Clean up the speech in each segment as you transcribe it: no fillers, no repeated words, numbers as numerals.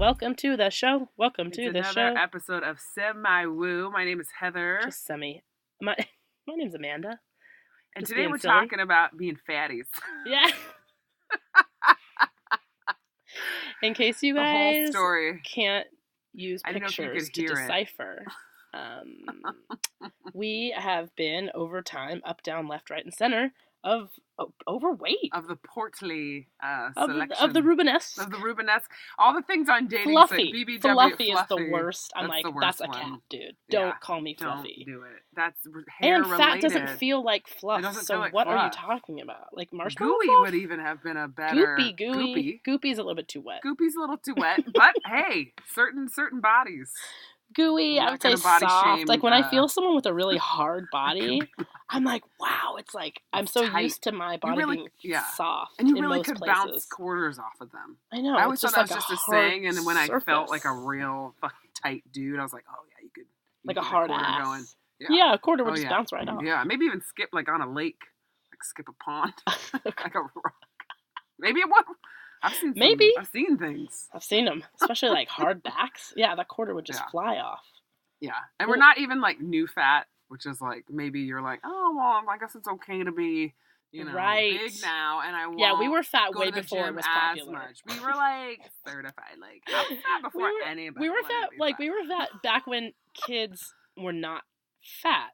Welcome to the show. Welcome to the show. Another episode of Semi-Woo. My name is Heather. Just semi. My name's Amanda. And Just today being we're silly. talking about being fatties. Yeah. In case you The whole guys story. can't use I didn't know if you pictures could to hear it. decipher, we have been over time, up, down, left, right, and center of overweight. Of the portly Of selection. the Rubenesque. Of the Rubenesque. All the things on dating Fluffy. sites. BBW, Fluffy is the worst. I'm That's like, the worst that's a one. cat, dude. Yeah, Don't call me fluffy. Don't do it. That's hair And fat related. doesn't feel like fluff. It doesn't so feel like what are you fluff. talking about? Like marshmallow Gooey fluff? would even have been a better... Goopy. Goopy's a little bit too wet. Goopy's a little too wet. But hey, certain bodies. Gooey, I'm I not would say gonna body soft. shame, Like when I feel someone with a really hard body, I'm like, wow, it's like I'm It's so tight. used to my body being soft. And you in really most could places. bounce quarters off of them. I know. I always it's thought just that was like just a saying, and then when surface. I felt like a real fucking tight dude, I was like, oh yeah, you could like a get hard quarter ass. going. Yeah, a quarter would just bounce right off. Yeah, maybe even skip like on a lake, like skip a pond, like a rock. Maybe it would. I've seen things. I've seen them, especially like hard backs. Yeah, that quarter would just fly off. Yeah, and we're not even like new fat, which is like maybe you're like, oh well, I guess it's okay to be, big now, and I won't. Yeah, we were fat go way to the before gym it was as popular. much. We were like certified, like I was fat before anybody. We were fat, we were fat back when kids were not fat.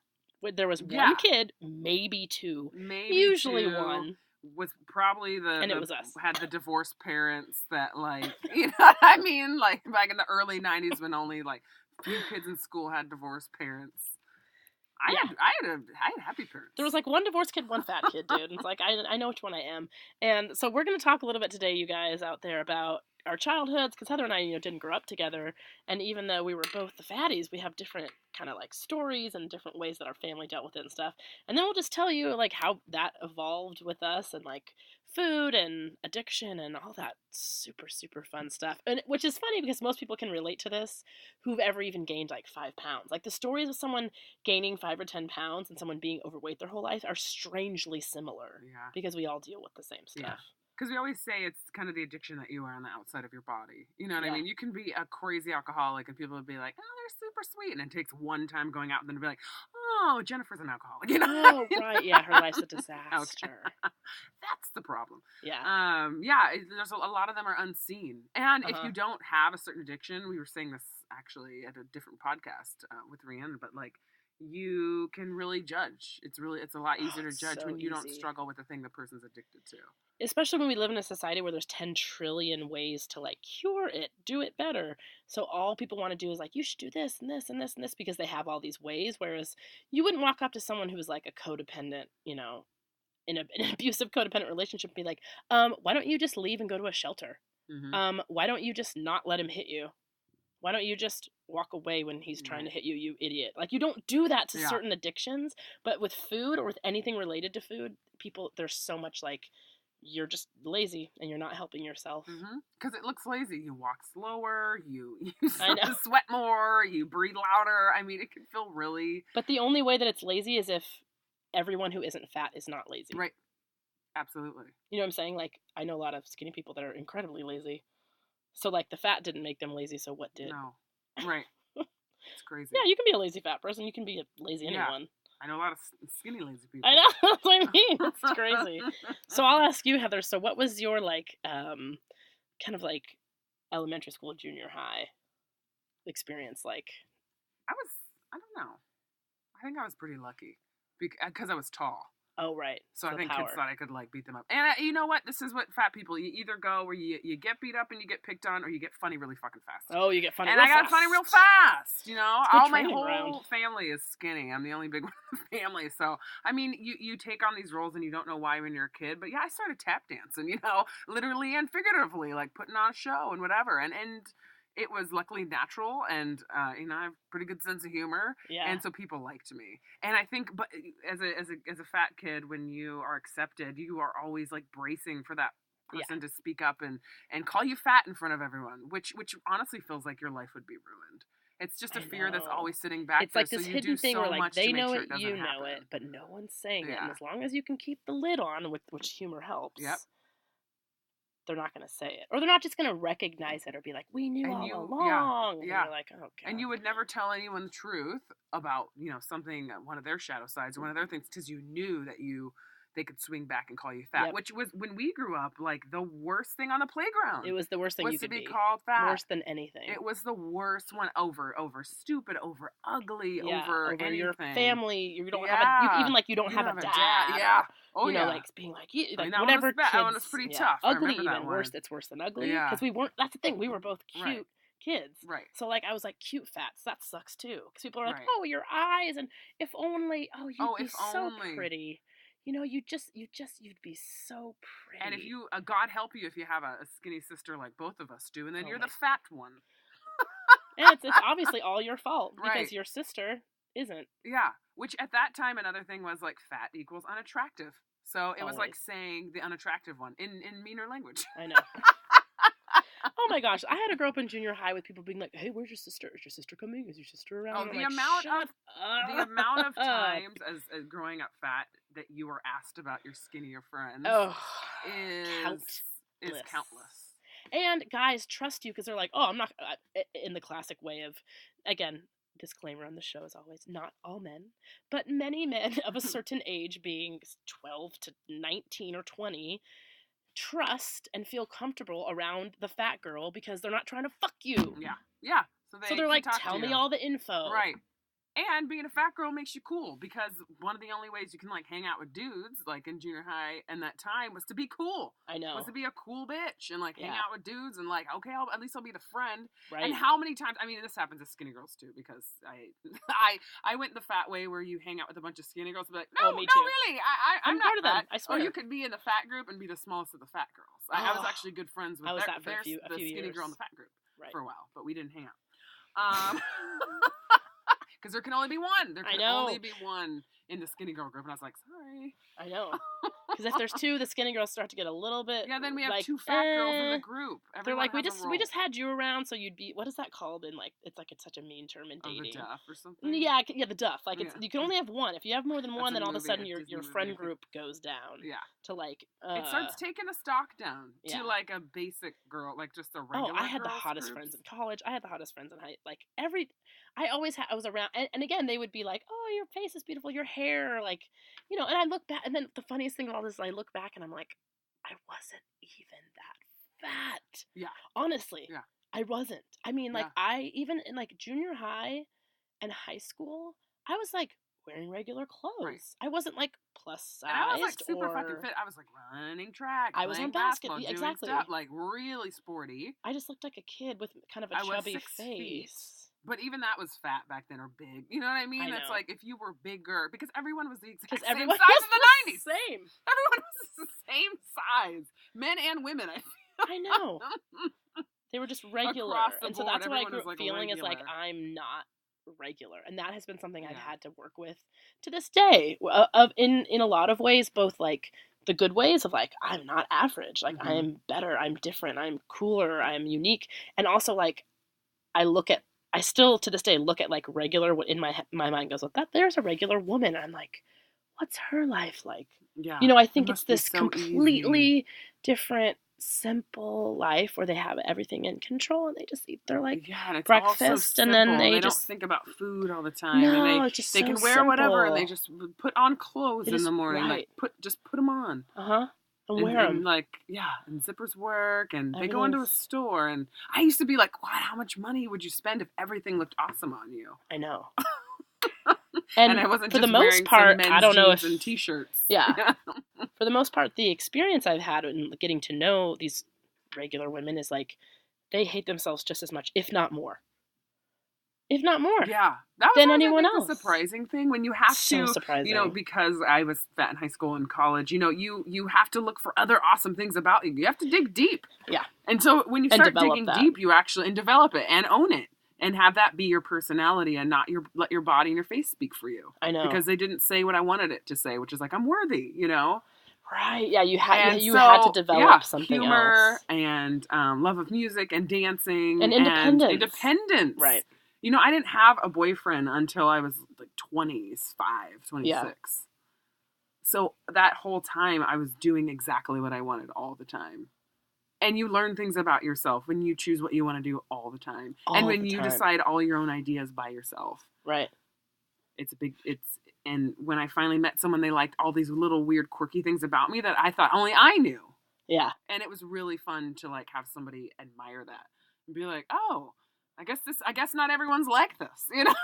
There was one kid, maybe two, usually one. Was probably and it was us. Had the divorced parents that like, you know what I mean? Like back in the early 90s when only like few kids in school had divorced parents. I had happy parents. There was like one divorced kid, one fat kid, dude. It's like I know which one I am. And so we're gonna talk a little bit today, you guys out there, about our childhoods, because Heather and I, didn't grow up together, and even though we were both the fatties, we have different kind of like stories and different ways that our family dealt with it and stuff. And then we'll just tell you like how that evolved with us and like food and addiction and all that super, super fun stuff. And which is funny because most people can relate to this who've ever even gained like 5 pounds. Like the stories of someone gaining 5 or 10 pounds and someone being overweight their whole life are strangely similar. Yeah. Because we all deal with the same stuff. Yeah. Because we always say it's kind of the addiction that you are on the outside of your body. You know what I mean? You can be a crazy alcoholic and people would be like, oh, they're super sweet. And it takes one time going out and then be like, oh, Jennifer's an alcoholic. You know? Oh, right. Yeah, her life's a disaster. That's the problem. Yeah. There's a lot of them are unseen. And if you don't have a certain addiction, we were saying this actually at a different podcast with Rhiannon, but like, you can really judge. It's a lot easier to judge when you don't struggle with the thing the person's addicted to. Especially when we live in a society where there's 10 trillion ways to like cure it, do it better. So all people want to do is like, you should do this and this and this and this because they have all these ways. Whereas you wouldn't walk up to someone who was like a codependent, in an abusive codependent relationship and be like, why don't you just leave and go to a shelter? Mm-hmm. Why don't you just not let him hit you? Why don't you just walk away when he's trying to hit you, you idiot? Like, you don't do that to certain addictions, but with food or with anything related to food, there's so much like, you're just lazy and you're not helping yourself. Because it looks lazy. You walk slower, you sweat more, you breathe louder. I mean, it can feel really... But the only way that it's lazy is if everyone who isn't fat is not lazy. Right. Absolutely. You know what I'm saying? Like, I know a lot of skinny people that are incredibly lazy. So, like, the fat didn't make them lazy, so what did? No. Right. It's crazy. Yeah, you can be a lazy fat person. You can be a lazy anyone. I know a lot of skinny lazy people. I know. That's what I mean. It's crazy. So I'll ask you, Heather, so what was your, like, kind of, like, elementary school, junior high experience like? I don't know. I think I was pretty lucky because I was tall. Oh, right. So I think kids thought I could, like, beat them up. And you know what? This is what fat people, you either go where you get beat up and you get picked on, or you get funny really fucking fast. Oh, you get funny real fast. And I got funny real fast, All my whole family is skinny. I'm the only big one in the family. So, I mean, you take on these roles and you don't know why when you're a kid. But yeah, I started tap dancing, literally and figuratively, like putting on a show and whatever. And it was luckily natural, and I have a pretty good sense of humor, and so people liked me. And I think, but as a fat kid, when you are accepted, you are always like bracing for that person to speak up and call you fat in front of everyone, which honestly feels like your life would be ruined. It's just a fear that's always sitting back. It's like this hidden thing where like they know it, you know it, but no one's saying it. And as long as you can keep the lid on, which humor helps. Yep. they're not going to say it. Or they're not just going to recognize it or be like, we knew all along. And you're like, oh, God. And you would never tell anyone the truth about, something, one of their shadow sides or one of their things, because you knew that they could swing back and call you fat, which was, when we grew up, like the worst thing on the playground. It was the worst thing you could be called fat. Worse than anything. It was the worst one. Over stupid, over ugly, over anything. Your family. You don't have even like you don't have a dad. Yeah. Oh, like being like whatever. That one was pretty tough. Ugly, even worse. It's worse than ugly. Yeah. Because we weren't. That's the thing. We were both cute. Kids. Right. So like I was like cute fats. That sucks too. Because people are like, oh, your eyes, and if only, you'd be so pretty. You'd be so pretty. And if you, God help you if you have a skinny sister like both of us do, and then you're the fat one. And it's obviously all your fault because your sister isn't. Yeah. Which at that time, another thing was like fat equals unattractive. So it was like saying the unattractive one in meaner language. I know. Oh my gosh, I had to grow up in junior high with people being like, "Hey, where's your sister? Is your sister coming? Is your sister around?" Oh, the amount of times as growing up fat that you were asked about your skinnier friends is countless. And guys trust you because they're like, "Oh, I'm not," in the classic way of, again, disclaimer on the show as always, not all men, but many men of a certain age, being 12 to 19 or 20, trust and feel comfortable around the fat girl because they're not trying to fuck you. Yeah. So they're like, tell me all the info. Right. And being a fat girl makes you cool, because one of the only ways you can like hang out with dudes like in junior high and that time was to be cool. I know. Was to be a cool bitch and like hang out with dudes and like, okay, at least I'll be the friend. Right. And how many times, I mean, this happens to skinny girls too, because I went the fat way where you hang out with a bunch of skinny girls and be like, no, really, I'm not part of them. I swear. Or you could be in the fat group and be the smallest of the fat girls. I was actually good friends with the skinny girl in the fat group for a while, but we didn't hang out. Because there can only be one. There can only be one in the skinny girl group. And I was like, sorry. I know. Because if there's two, the skinny girls start to get a little bit. Yeah, then we have like, two fat girls in the group. They're like, we just had you around, so you'd be. What is that called? In like, it's such a mean term in dating. The duff or something. Yeah, the duff. Like you can only have one. If you have more than one, then all of a sudden your friend group goes down. Yeah. To like. It starts taking the stock down to like a basic girl, like just a regular. Oh, I had the hottest friends in college. I had the hottest friends in high. Like I was around, and again, they would be like, "Oh, your face is beautiful, your hair," like, and I look back, and then the funniest thing of all this is I look back and I'm like, I wasn't even that fat. Yeah. Honestly. Yeah. I wasn't. I mean, like, I, even in, like, junior high and high school, I was, like, wearing regular clothes. Right. I wasn't, like, plus size. And I was, like, super fucking fit. I was, like, running track, I was on basketball, exactly. Stuff, like, really sporty. I just looked like a kid with kind of a chubby face. But even that was fat back then, or big. You know what I mean? It's like if you were bigger, because everyone was the exact same size in the 90s. Same. Everyone was the same size, men and women. I know. They were just regular, and so that's what I grew up feeling is like I'm not regular, and that has been something I've had to work with to this day. In a lot of ways, both like the good ways of like I'm not average, like I'm better, I'm different, I'm cooler, I'm unique, and also like I still to this day look at like regular. What in my mind goes, well, there's a regular woman. And I'm like, what's her life like? Yeah, I think it's this completely different, simple life where they have everything in control and they just eat their like breakfast and then they don't think about food all the time. No, and it's just they can wear simple. Whatever and they just put on clothes in the morning. Right. Like put them on. And wear them. And zippers work, and they go into a store, and I used to be like, "What? How much money would you spend if everything looked awesome on you?" I know. and I wasn't for just the most part, men's I don't know if and t-shirts. Yeah. For the most part, the experience I've had in getting to know these regular women is like they hate themselves just as much, if not more. Yeah, that was than anyone else. The surprising thing when you have to, surprising. Because I was fat in high school and college. You have to look for other awesome things about you. You have to dig deep. Yeah. And so when you start digging deep, you actually develop it and own it and have that be your personality and not let your body and your face speak for you. I know, because they didn't say what I wanted it to say, which is like I'm worthy. Right. Yeah. You had to develop something humor else. And love of music and dancing and independence. Independence. Right. I didn't have a boyfriend until I was like 25, 26. Yeah. So that whole time I was doing exactly what I wanted all the time. And you learn things about yourself when you choose what you want to do all the time. All when the you time. decide all your own ideas by yourself. Right. And when I finally met someone, they liked all these little weird quirky things about me that I thought only I knew. Yeah. And it was really fun to like have somebody admire that and be like, oh, I guess not everyone's like this, you know?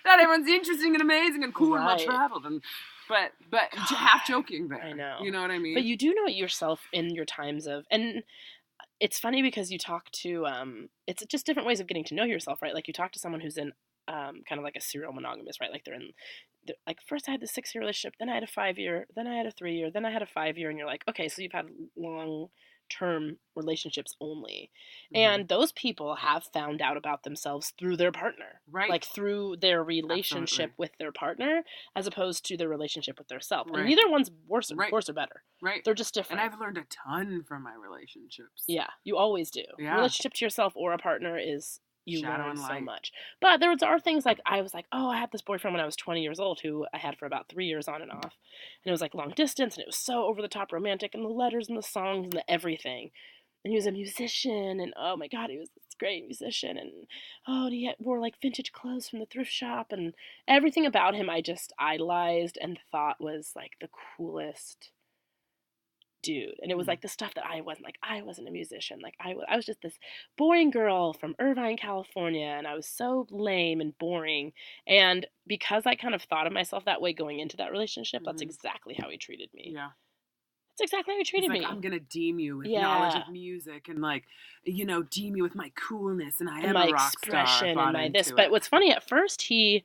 Not everyone's interesting and amazing and cool and well traveled, but half joking there. I know. You know what I mean? But you do know yourself in your times of, and it's funny because you talk to it's just different ways of getting to know yourself, right? Like you talk to someone who's in kind of like a serial monogamous, right? Like like first I had the 6-year relationship, then I had a 5-year, then I had a 3-year, then I had a 5-year, and you're like, okay, so you've had long term relationships only. And those people have found out about themselves through their partner. Right. Like through their relationship with their partner as opposed to their relationship with their self. Right. And neither one's worse or better. Right. They're just different. And I've learned a ton from my relationships. Yeah, you always do. Yeah. Relationship to yourself or a partner is you learn so light. much. But there are things like I was like, oh, I had this boyfriend when I was 20 years old who I had for about 3 years on and off. And it was like long distance and it was so over the top romantic and the letters and the songs and the everything. And he was a musician and oh my God, he was this great musician and oh, and he wore like vintage clothes from the thrift shop and everything about him I just idolized and thought was like the coolest dude. And it was like the stuff that I wasn't a musician. Like I was just this boring girl from Irvine, California, and I was so lame and boring. And because I kind of thought of myself that way going into that relationship, that's exactly how he treated me. Yeah. That's exactly how he treated me. I'm going to deem you with knowledge of music and like, you know, deem you with my coolness and I am a rock star. And my this. But what's funny, at first he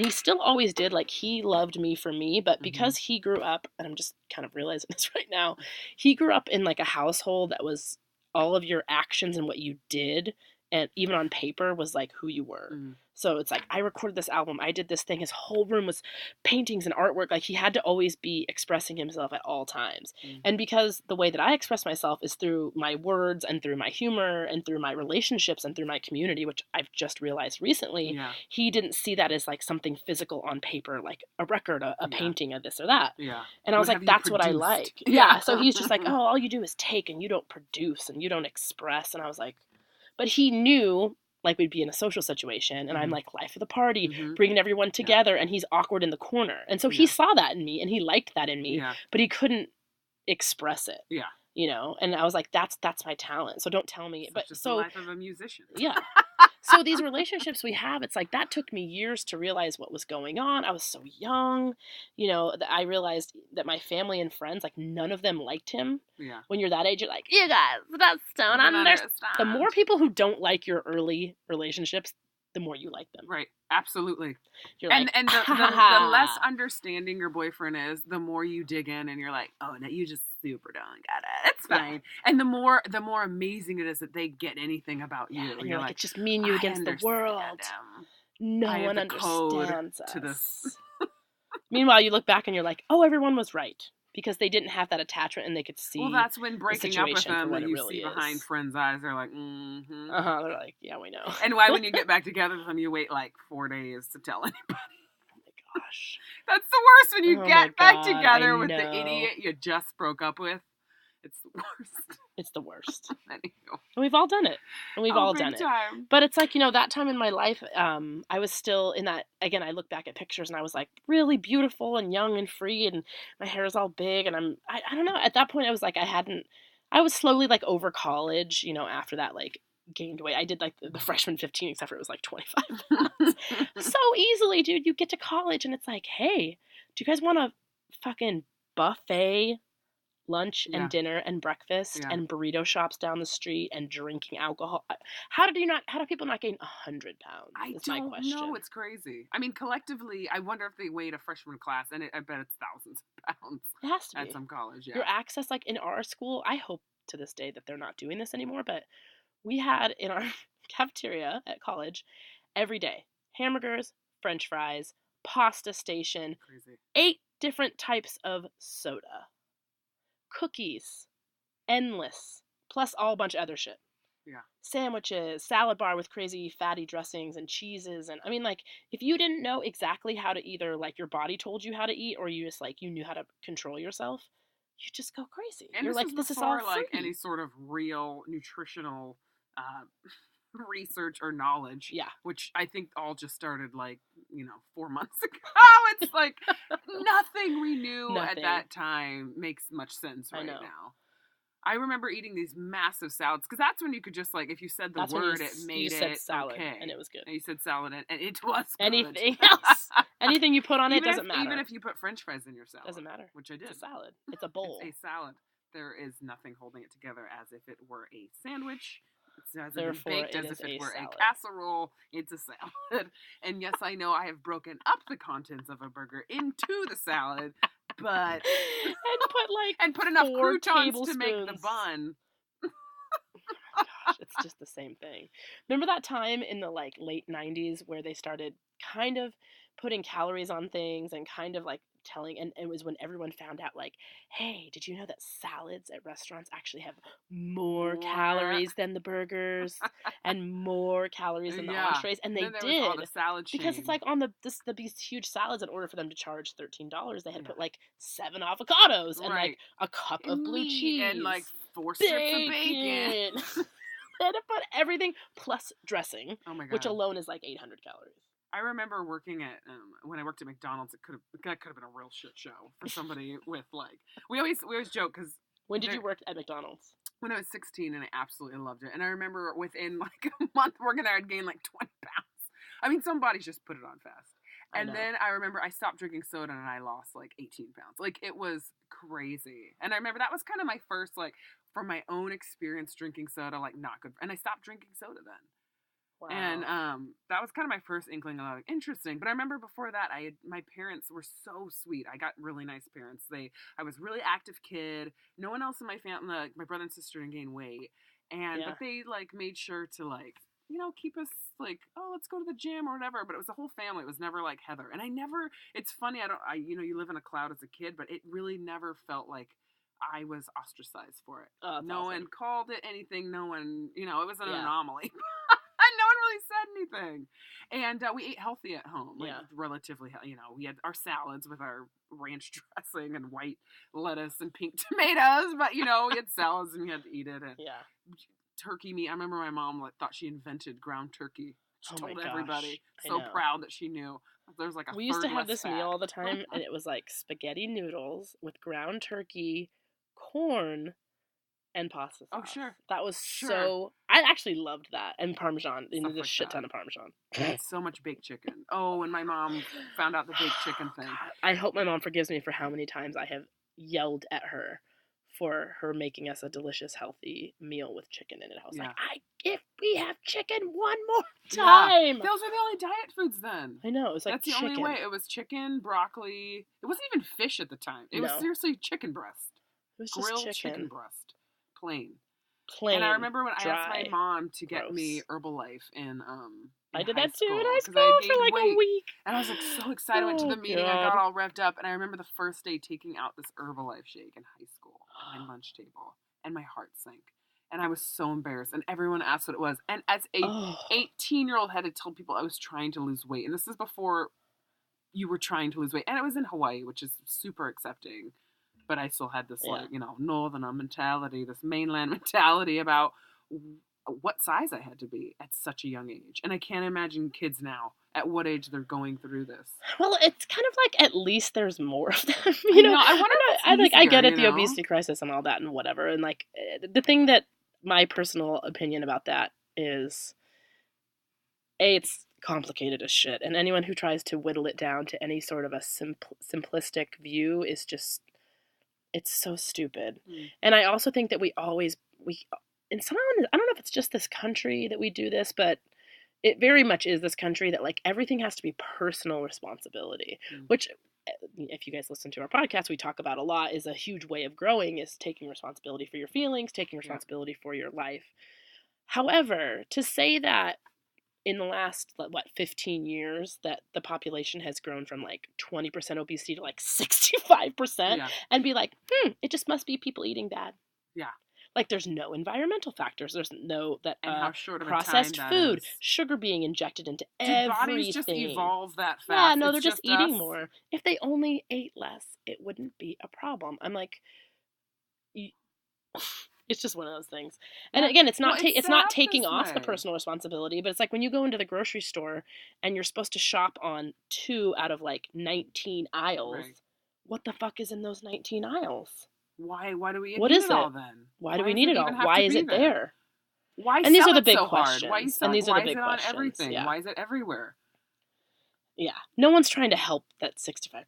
still always did, like he loved me for me, but because he grew up, and I'm just kind of realizing this right now, he grew up in like a household that was all of your actions and what you did, and even on paper was like who you were. So it's like, I recorded this album, I did this thing, his whole room was paintings and artwork, like he had to always be expressing himself at all times. And because the way that I express myself is through my words and through my humor and through my relationships and through my community, which I've just realized recently, he didn't see that as like something physical on paper, like a record, a painting, a this or that. And I was like, that's what I like. So he's just like, oh, all you do is take and you don't produce and you don't express. And I was like, but he knew like we'd be in a social situation and I'm like life of the party, bringing everyone together and he's awkward in the corner. And so he saw that in me and he liked that in me, but he couldn't express it. You know, and I was like, that's my talent. So don't tell me. But just the life of a musician. So these relationships we have, it's like that took me years to realize what was going on. I was so young, you know, that I realized that my family and friends, like none of them liked him. When you're that age, you're like, you guys, that's don't understand. The more people who don't like your early relationships, the more you like them. Right. Absolutely. You're and like, and the less understanding your boyfriend is, the more you dig in and you're like, oh, no, you just super don't get it. It's fine. And the more amazing it is that they get anything about you. And you're like, it's just me and you against the world. No one understands us. To this. Meanwhile, you look back and you're like, oh, everyone was right. Because they didn't have that attachment and they could see. Well, that's when breaking up with them, when you see behind friends' eyes, they're like, They're like, yeah, we know. And why, when you get back together with them, you wait like 4 days to tell anybody? Oh my gosh. That's the worst when you get back together with the idiot you just broke up with. It's the worst. It's the worst. Anywho. And we've all done it. And we've all done it. But it's like, you know, that time in my life, I was still in that, again, I look back at pictures and I was like really beautiful and young and free and my hair is all big and I don't know, at that point I was like, I was slowly like over college, you know, after that, like gained weight. I did like the freshman 15, except for it was like 25 pounds. So easily, dude, you get to college and it's like, hey, do you guys want a fucking buffet lunch and dinner and breakfast and burrito shops down the street and drinking alcohol? How do people not gain 100 pounds? I don't know. It's crazy. I mean, collectively, I wonder if they weighed a freshman class, and I bet it's thousands of pounds. It has to be. At some college, Your access, like in our school, I hope to this day that they're not doing this anymore, but we had in our cafeteria at college every day hamburgers, french fries, pasta station, 8 different types of soda, cookies, endless, plus all a bunch of other shit. Sandwiches, salad bar with crazy fatty dressings and cheeses. And I mean, like, if you didn't know exactly how to either, like, your body told you how to eat or you just, like, you knew how to control yourself, you just go crazy. And you're like, this is all free. like any sort of real nutritional research or knowledge. Yeah. Which I think all just started like, 4 months ago. It's like nothing we knew at that time makes much sense right now. I remember eating these massive salads because that's when you could just like, if you said the word, it made it salad, okay. And it was good. And you said salad and it was good. Anything else, anything you put on it doesn't matter. Even if you put French fries in your salad, doesn't matter. Which I did. It's a salad. It's a bowl. It's a salad. There is nothing holding it together as if it were a sandwich. It hasn't Therefore, been baked as if it were salad. a casserole. It's a salad. And yes, I know I have broken up the contents of a burger into the salad, but and put enough croutons to make the bun. Gosh, it's just the same thing. Remember that time in the like late 90s where they started kind of putting calories on things and kind of like telling, and it was when everyone found out like, hey, did you know that salads at restaurants actually have more calories than the burgers and more calories than the entrees? And they did, all the salad because it's like on these huge salads, in order for them to charge $13, they had to put like 7 avocados and like a cup of blue cheese and like 4 strips of bacon. They had to put everything plus dressing, oh my God, which alone is like 800 calories. I remember working at when I worked at McDonald's. That could have been a real shit show for somebody with like. We always joke because. When did you work at McDonald's? When I was 16, and I absolutely loved it. And I remember within like a month working there, I'd gained like 20 pounds. I mean, some bodies just put it on fast. And then I remember I stopped drinking soda and I lost like 18 pounds. Like it was crazy. And I remember that was kind of my first like, from my own experience drinking soda, like not good. And I stopped drinking soda then. Wow. And that was kind of my first inkling of like, interesting. But I remember before that, my parents were so sweet. I got really nice parents. I was a really active kid. No one else in my family, like my brother and sister, didn't gain weight. But they like made sure to like, keep us like, oh, let's go to the gym or whatever. But it was the whole family. It was never like Heather. And it's funny. You live in a cloud as a kid, but it really never felt like I was ostracized for it. Oh, no one called it anything. No one, it was an anomaly. No one really said anything. And we ate healthy at home, like relatively healthy. We had our salads with our ranch dressing and white lettuce and pink tomatoes, but we had salads and we had to eat it. And turkey meat. I remember my mom thought she invented ground turkey. She told everybody. So proud that she knew. There's like we used to have this meal all the time, and it was like spaghetti noodles with ground turkey, corn, and pasta sauce. Oh, sure. That was so... I actually loved that. And Parmesan. There's a shit ton of Parmesan. And so much baked chicken. Oh, and my mom found out the baked chicken thing. I hope my mom forgives me for how many times I have yelled at her for her making us a delicious, healthy meal with chicken in it. I was like, if we have chicken one more time. Yeah. Those were the only diet foods then. I know. It was like That's chicken. The only way. It was chicken, broccoli. It wasn't even fish at the time. It was seriously chicken breast. It was just grilled chicken breast. Plain. Plain. And I remember when I asked my mom to get me Herbalife in I did that too in high school for like a week. And I was like so excited. I went to the meeting. I got all revved up. And I remember the first day taking out this Herbalife shake in high school at my lunch table. And my heart sank. And I was so embarrassed. And everyone asked what it was. And as a 18-year-old had to tell people I was trying to lose weight. And this is before you were trying to lose weight. And it was in Hawaii, which is super accepting. But I still had this northerner mentality, this mainland mentality about what size I had to be at such a young age. And I can't imagine kids now, at what age they're going through this. Well, it's kind of like at least there's more of them. I wonder if it's I get it, the obesity crisis and all that and whatever. And like the thing that my personal opinion about that is, it's complicated as shit. And anyone who tries to whittle it down to any sort of a simplistic view is just, it's so stupid. And I also think that we and somehow, I don't know if it's just this country that we do this, but it very much is this country that like everything has to be personal responsibility, which if you guys listen to our podcast, we talk about a lot, is a huge way of growing, is taking responsibility for your feelings, taking responsibility for your life. However, to say that in the last, 15 years, that the population has grown from like 20% obesity to like 65% and be like, it just must be people eating bad. Yeah. Like, there's no environmental factors. There's no how short of processed a time food, is. Sugar being injected into everything. Bodies just evolve that fast? Yeah, no, they're just eating more. If they only ate less, it wouldn't be a problem. I'm like, It's just one of those things. And again, it's not taking off the personal responsibility, but it's like when you go into the grocery store and you're supposed to shop on 2 out of like 19 aisles. Right. What the fuck is in those 19 aisles? Why do we need it all then? Why do we need it all? Why is it there? Why and these are the big so questions. Why and these are the big questions. questions. Everything? Yeah. Why is it everywhere? Yeah. No one's trying to help that 65%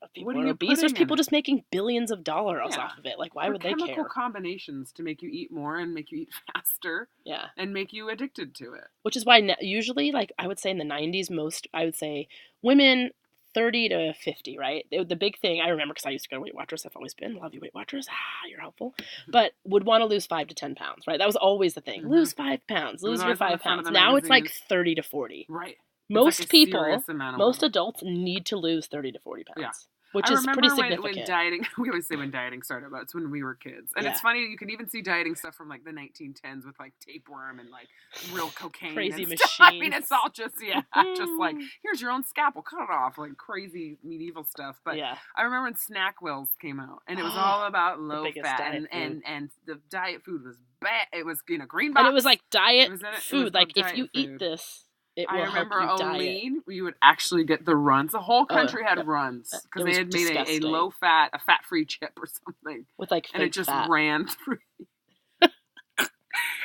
of people are obese. There's people just making billions of dollars off of it. Like, why would they care? Chemical combinations to make you eat more and make you eat faster. Yeah. And make you addicted to it. Which is why usually, like, I would say in the 90s, I would say women 30 to 50, right? The big thing, I remember because I used to go to Weight Watchers. I've always been, love you, Weight Watchers. You're helpful. But would want to lose 5 to 10 pounds, right? That was always the thing. Mm-hmm. Lose 5 pounds. Lose your 5 pounds. Now it's like 30 to 40. Right. Most people, most adults need to lose 30 to 40 pounds. Yeah. Which is pretty significant. When dieting, we always say when dieting started, but it's when we were kids. And it's funny, you can even see dieting stuff from like the 1910s with like tapeworm and like real cocaine. Crazy and machines. Stuff. I mean, it's all just, just like, here's your own scalpel, cut it off. Like crazy medieval stuff. But I remember when Snack Wills came out and it was all about low fat and the diet food was bad. It was, green box. And it was like diet food. Like if you eat this. I remember Olean, you would actually get the runs. The whole country had runs because they had made a low-fat, a fat-free chip or something. With like fake and it just fat. ran through.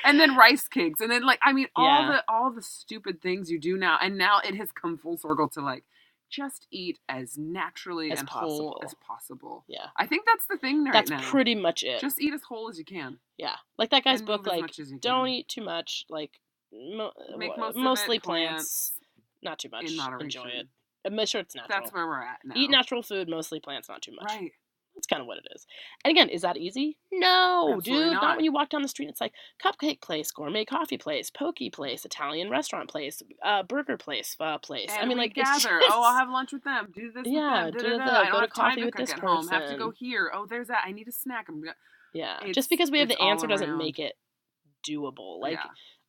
And then rice cakes. And then, like, I mean, all the stupid things you do now. And now it has come full circle to, like, just eat as naturally and whole as possible. Yeah. I think that's the thing right now. That's pretty much it. Just eat as whole as you can. Yeah. Like that guy's book, like, don't eat too much, like, mostly plants, not too much. In moderation. Enjoy it. And make sure it's natural. That's where we're at now. Eat natural food, mostly plants, not too much. Right. That's kind of what it is. And again, is that easy? No, absolutely dude. Not when you walk down the street. It's like cupcake place, gourmet coffee place, pokey place, Italian restaurant place, burger place, place. And I mean, like, gather. it's just... Oh, I'll have lunch with them. Do this. Yeah, with them. do I don't go to have coffee time with to this cook at person. home. Have to go here. Oh, there's that. I need a snack. Yeah, just because we have the answer doesn't make it doable. Like,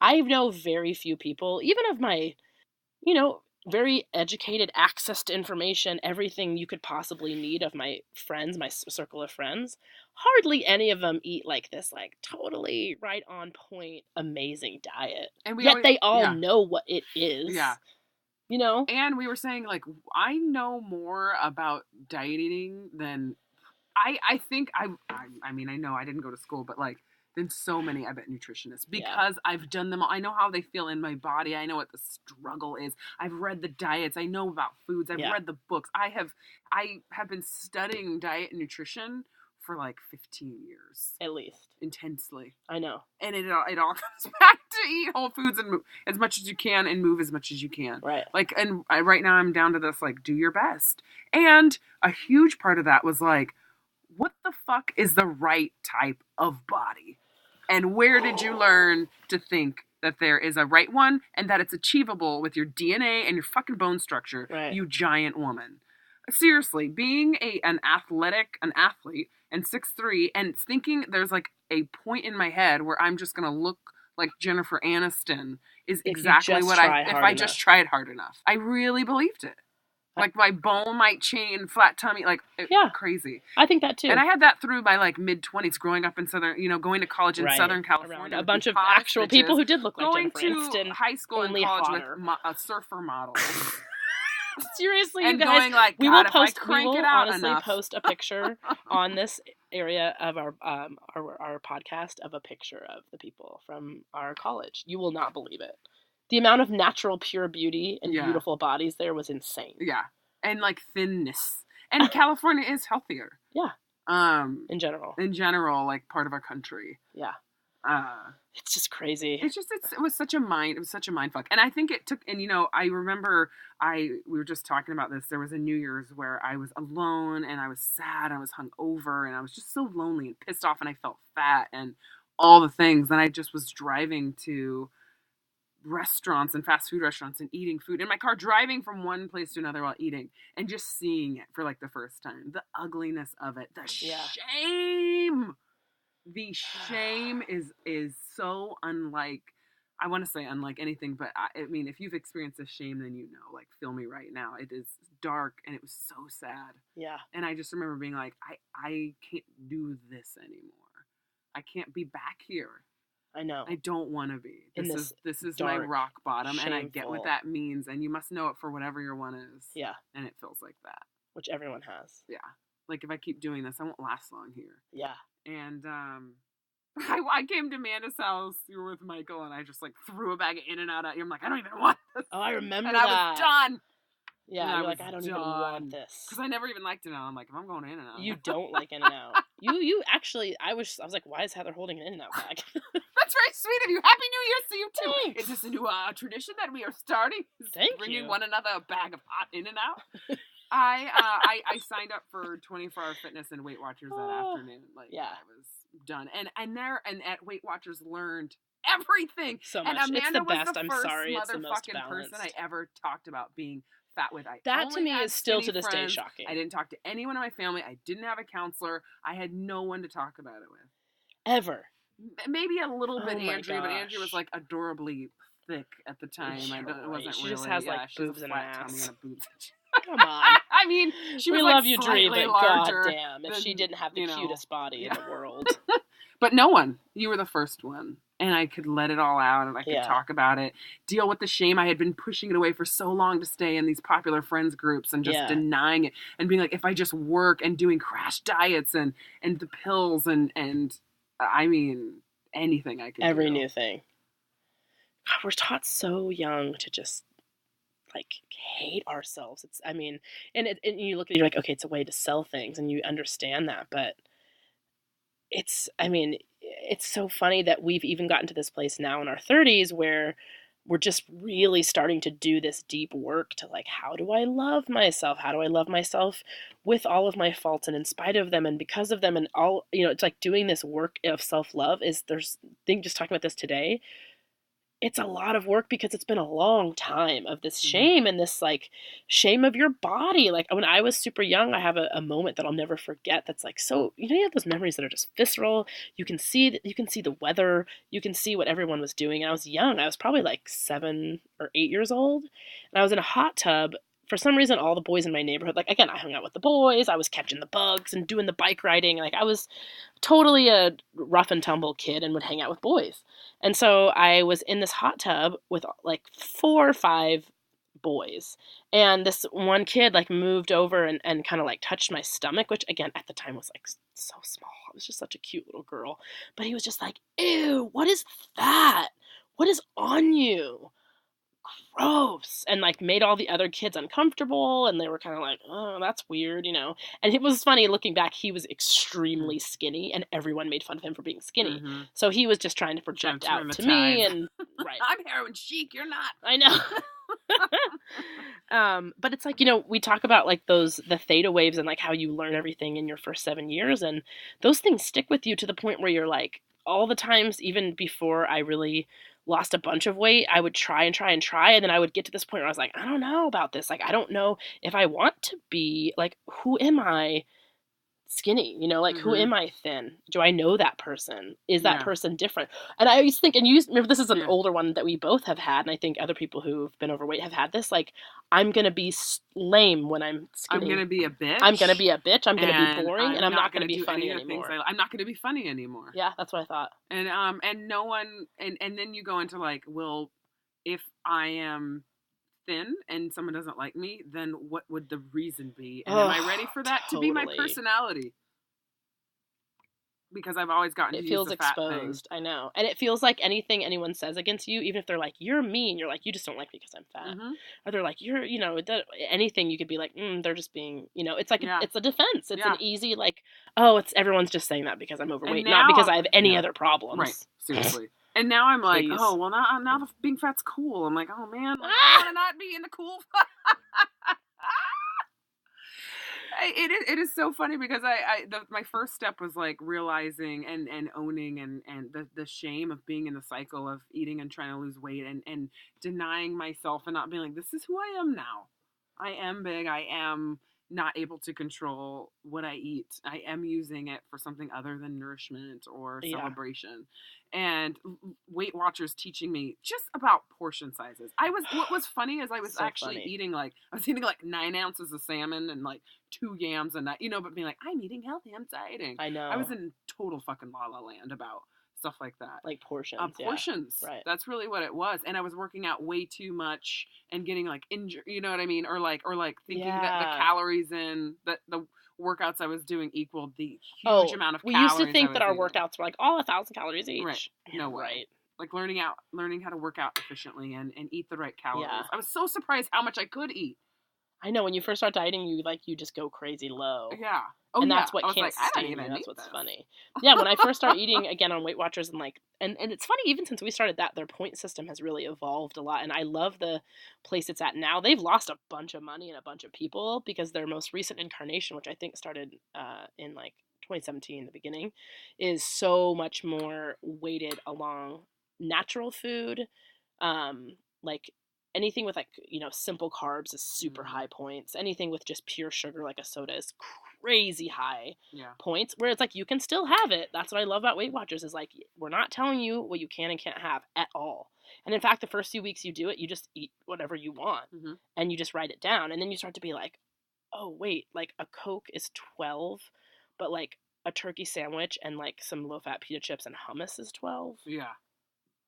I know very few people, even of my, very educated, access to information, everything you could possibly need of my friends, my circle of friends. Hardly any of them eat like this, like, totally right on point, amazing diet. And yet they all know what it is. Yeah. And we were saying, like, I know more about dieting than I think I mean, I know I didn't go to school, but like, than so many, I bet, nutritionists, because I've done them all. I know how they feel in my body. I know what the struggle is. I've read the diets. I know about foods. I've read the books. I have been studying diet and nutrition for like 15 years. At least. Intensely. I know. And it all comes back to eat whole foods and move as much as you can and move as much as you can. Right. Like, and right now I'm down to this, like, do your best. And a huge part of that was like, what the fuck is the right type of body? And where did you learn to think that there is a right one and that it's achievable with your DNA and your fucking bone structure, you giant woman? Seriously, being an athlete and 6'3" and thinking there's like a point in my head where I'm just going to look like Jennifer Aniston is exactly what if I just tried hard enough. I really believed it. Like, my bone might change, flat tummy, like, crazy. I think that, too. And I had that through my, like, mid-20s, growing up in going to college in Southern California. Around a bunch of actual people who did look like Jennifer Aniston. Going to high school and college with surfer models. Seriously, and you guys, going like, we will honestly enough. Post a picture on this area of our podcast of a picture of the people from our college. You will not believe it. The amount of natural, pure beauty and beautiful bodies there was insane. Yeah. And, like, thinness. And California is healthier. Yeah. In general. In general, like, part of our country. Yeah. It's just crazy. It was such a mind fuck. And I think it took, and, I remember we were just talking about this. There was a New Year's where I was alone and I was sad. I was hungover and I was just so lonely and pissed off and I felt fat and all the things. And I just was driving to restaurants and fast food restaurants and eating food in my car, driving from one place to another while eating and just seeing it for like the first time. The ugliness of it, the shame. The shame is so unlike, I want to say unlike anything, but I mean, if you've experienced this shame, then like, feel me right now. It is dark and it was so sad. Yeah. And I just remember being like, I can't do this anymore. I can't be back here. I know. I don't want to be. This is dark, my rock bottom, shameful. and I get what that means, and you must know it for whatever your one is. Yeah. And it feels like that. Which everyone has. Yeah. Like, if I keep doing this, I won't last long here. Yeah. And I came to Amanda's house. You were with Michael, and I just like threw a bag of In-N-Out at you. I'm like, I don't even want this. Oh, I remember and that. And I was done. Yeah, you're like, I don't even want this. Because I never even liked In-N-Out. I'm like, if I'm going to In-N-Out. You don't like In-N-Out. You actually, I was like, why is Heather holding an In-N-Out bag? That's very sweet of you. Happy New Year to you too. Thanks. Is this a new tradition that we are starting? Thank Bringing you. one another a bag of hot In-N-Out. I signed up for 24-hour fitness and Weight Watchers that afternoon. Like, I was done. And at Weight Watchers learned everything. So much. And Amanda it's the was best. the I'm first sorry. It's the most motherfucking balanced person I ever talked about being fat with. That to me is still to this day friends. shocking. I didn't talk to anyone in my family. I didn't have a counselor. I had no one to talk about it with. Ever. Maybe a little bit Andrea, gosh. but Andrea was like adorably thick at the time. It wasn't she really. Just has like she boobs and an ass. and boobs. Come on. I mean, she was we like love you, Dree, but goddamn, if than, she didn't have the cutest body in the world. But no one. You were the first one. And I could let it all out, and I could talk about it, deal with the shame. I had been pushing it away for so long to stay in these popular friends groups and just denying it and being like, if I just work and doing crash diets and the pills and I mean, anything I could do. Every new thing. God, we're taught so young to just like hate ourselves. It's, I mean, and you look at it, you're like, okay, it's a way to sell things, and you understand that, but it's, I mean, it's so funny that we've even gotten to this place now in our 30s where we're just really starting to do this deep work to like, how do I love myself? How do I love myself with all of my faults and in spite of them and because of them and all, it's like doing this work of self-love just talking about this today. It's a lot of work because it's been a long time of this shame and this like shame of your body. Like when I was super young, I have a moment that I'll never forget. That's like, so, you have those memories that are just visceral. You can see the weather. You can see what everyone was doing. And I was young. I was probably like 7 or 8 years old. And I was in a hot tub. For some reason, all the boys in my neighborhood, like, again, I hung out with the boys. I was catching the bugs and doing the bike riding. Like, I was totally a rough and tumble kid and would hang out with boys. And so I was in this hot tub with, like, 4 or 5 boys. And this one kid, like, moved over and kind of, like, touched my stomach, which, again, at the time was, like, so small. I was just such a cute little girl. But he was just like, ew, what is that? What is on you? Gross, and like made all the other kids uncomfortable, and they were kind of like, oh, that's weird, and it was funny looking back. He was extremely skinny and everyone made fun of him for being skinny, so he was just trying to project out to me, and right, I'm heroin chic, you're not. I know. But it's like, we talk about like the theta waves and like how you learn everything in your first 7 years, and those things stick with you to the point where you're like, all the times, even before I really lost a bunch of weight, I would try, and then I would get to this point where I was like, I don't know about this. Like, I don't know if I want to be, like, who am I skinny? Like, who am I thin? Do I know that person? Is that person different? And I always think, and you remember, this is an older one that we both have had, and I think other people who've been overweight have had this, like, I'm going to be lame when I'm skinny. I'm going to be a bitch. I'm going to be a bitch. I'm going to be boring, and I'm not going to be funny anymore. I'm not going to be funny anymore. Yeah, that's what I thought. And no one, and then you go into like, well, if I am thin and someone doesn't like me, then what would the reason be? And am I ready for that to be my personality? Because I've always gotten to use the fat exposed. thing. I know. And it feels like anything anyone says against you, even if they're like, you're mean, you're like, you just don't like me because I'm fat. Or they're like, you're, anything you could be like, they're just being, it's like, it's a defense. It's an easy, like, oh, everyone's just saying that because I'm overweight, not because I have any other problems. Right. Seriously. And now I'm like, oh, well, now the being fat's cool. I'm like, oh, man, I want to not be in the cool. It is so funny because my first step was like realizing and owning and the shame of being in the cycle of eating and trying to lose weight and denying myself and not being like, this is who I am now. I am big. I am, not able to control what I eat. I am using it for something other than nourishment or celebration. And Weight Watchers teaching me just about portion sizes. What was funny is I was so actually eating like 9 ounces of salmon and like 2 yams a night, but being like, I'm eating healthy, I'm dieting. I know. I was in total fucking la la land about stuff like that. Like portions. Portions. Yeah. Right. That's really what it was. And I was working out way too much and getting like injured, you know what I mean? Or like thinking that the calories in the workouts I was doing equaled the huge amount of calories. We used to think that our workouts were like all 1,000 calories each. Right. No way. Right. Like learning how to work out efficiently and eat the right calories. Yeah. I was so surprised how much I could eat. I know, when you first start dieting, you just go crazy low. Yeah. Oh, and that's what can't sustain you. That's what's funny. Yeah, when I first started eating again on Weight Watchers and it's funny, even since we started that, their point system has really evolved a lot, and I love the place it's at now. They've lost a bunch of money and a bunch of people because their most recent incarnation, which I think started in like 2017, the beginning, is so much more weighted along natural food, like anything with simple carbs is super high points. Anything with just pure sugar like a soda is crazy high points, where it's like you can still have it. That's what I love about Weight Watchers, is like we're not telling you what you can and can't have at all. And in fact, the first few weeks you do it, you just eat whatever you want and you just write it down, and then you start to be like, oh wait, like a Coke is 12, but like a turkey sandwich and like some low-fat pita chips and hummus is 12. Yeah.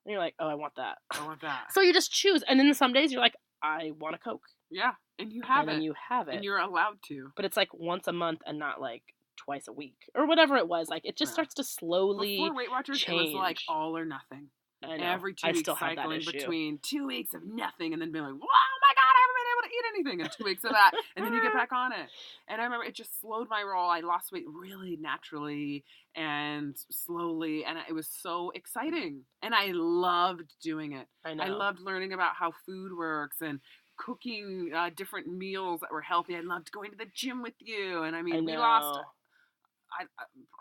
And you're like, oh, I want that. I want that. So you just choose. And then some days you're like, I want a Coke. Yeah. And you have it. And you have it. And you're allowed to. But it's like once a month and not like twice a week. Or whatever it was. Like it just starts to slowly Before Weight Watchers, change. It was like all or nothing. I know. Every 2 weeks still cycling between 2 weeks of nothing and then being like, oh my God, I haven't been able to eat anything. And 2 weeks of that. And then you get back on it. And I remember it just slowed my roll. I lost weight really naturally and slowly. And it was so exciting. And I loved doing it. I know. I loved learning about how food works and cooking different meals that were healthy. I loved going to the gym with you. And I mean, we lost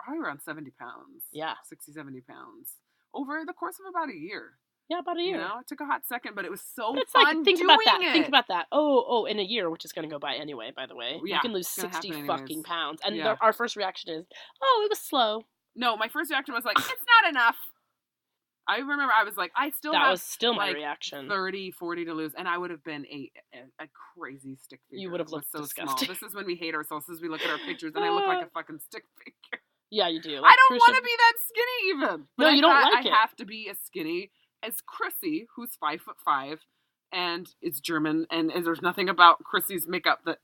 probably around 70 pounds. Yeah. 60, 70 pounds. Over the course of about a year. Yeah, about a year. It took a hot second, but it was so it's fun like, think doing about that. it. Think about that. Oh, in a year, which is going to go by anyway, by the way. Yeah, you can lose 60 fucking pounds. And our first reaction is, oh, it was slow. No, my first reaction was like, it's not enough. I remember I was like, that was still my reaction. 30, 40 to lose, and I would have been a crazy stick figure. You would have looked so disgusting. Small. This is when we hate ourselves, as we look at our pictures, and I look like a fucking stick figure. Yeah, you do. Like, I don't want to be that skinny even. But no, you don't like it. I have to be as skinny as Chrissy, who's 5'5", and is German, and there's nothing about Chrissy's makeup that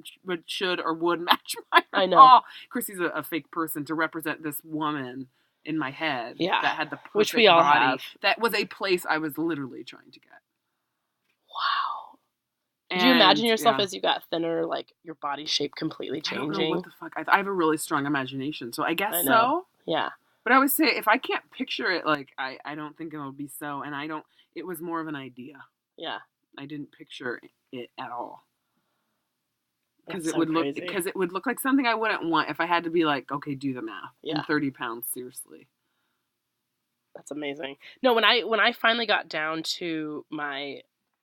should or would match mine. I know. Chrissy's a fake person to represent this woman in my head. Yeah. That had the perfect which we all body. have. That was a place I was literally trying to get. Wow. Did you imagine yourself as you got thinner, like your body shape completely changing? I don't know what the fuck. I have a really strong imagination, so I guess so. Yeah. But I always say, if I can't picture it, like, I don't think it'll be so. And it was more of an idea. Yeah. I didn't picture it at all. Because it would look like something I wouldn't want if I had to be like, okay, do the math. Yeah. 30 pounds, seriously. That's amazing. No, when I finally got down to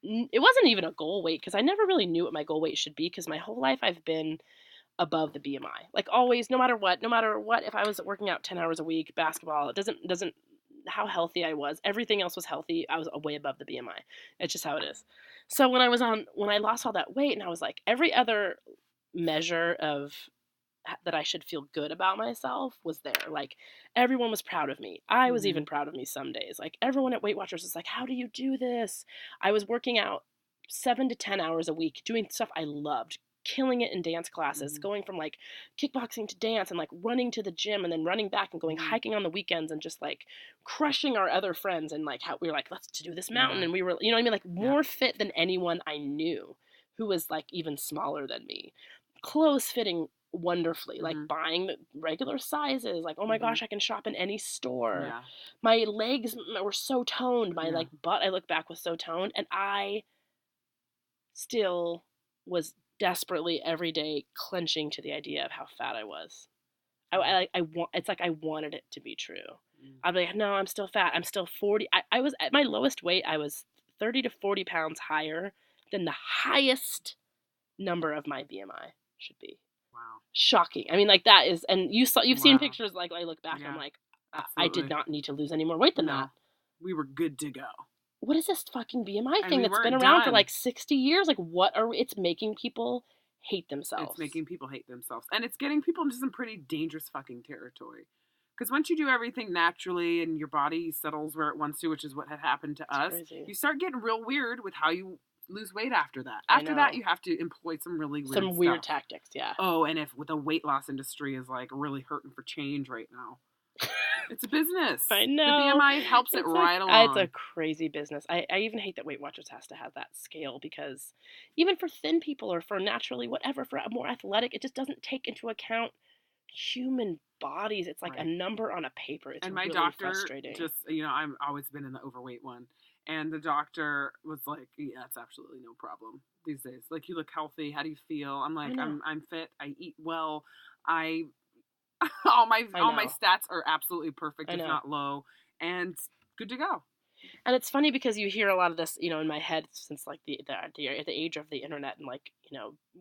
it wasn't even a goal weight, because I never really knew what my goal weight should be, because my whole life I've been above the BMI. Like always, no matter what, if I was working out 10 hours a week, basketball, it doesn't how healthy I was. Everything else was healthy. I was way above the BMI. It's just how it is. So when I lost all that weight, and I was like, every other measure of that I should feel good about myself was there. Like everyone was proud of me. I was even proud of me some days. Like everyone at Weight Watchers was like, how do you do this? I was working out 7 to 10 hours a week, doing stuff I loved, killing it in dance classes, going from like kickboxing to dance and like running to the gym and then running back and going hiking on the weekends and just like crushing our other friends, and like how we were like, let's do this mountain. And we were, you know what I mean? Like more fit than anyone I knew who was like even smaller than me. Clothes fitting wonderfully, like buying regular sizes, like, oh my gosh, I can shop in any store. Yeah. My legs were so toned. My like butt, I look back, was so toned, and I still was desperately every day clenching to the idea of how fat I was. It's like I wanted it to be true. I'd be like, no, I'm still fat. I'm still 40. I was at my lowest weight. I was 30 to 40 pounds higher than the highest number of my BMI should be. Wow. Shocking. I mean, like, that is, and you've seen Wow. pictures, like, I look back and I'm like, I Absolutely. did not need to lose any more weight than that. We were good to go. What is this fucking BMI And thing we that's been weren't around for done. like 60 years? Like, what are we? It's making people hate themselves. It's making people hate themselves. And it's getting people into some pretty dangerous fucking territory. Because once you do everything naturally and your body settles where it wants to, which is what had happened to us, crazy. you start getting real weird with how you lose weight after that. After that, you have to employ some really weird Some weird tactics, yeah. Oh, and if the weight loss industry is like really hurting for change right now. It's a business. I know. The BMI helps it right along. It's a crazy business. I even hate that Weight Watchers has to have that scale, because even for thin people or for naturally whatever, for more athletic, it just doesn't take into account human bodies. It's like a number on a paper. It's and my really doctor frustrating. Just, I've always been in the overweight one. And the doctor was like, yeah, it's absolutely no problem these days. Like, you look healthy. How do you feel? I'm like, I'm fit. I eat well. All my stats are absolutely perfect, if not low, and good to go. And it's funny because you hear a lot of this, in my head since like the age of the internet, and like,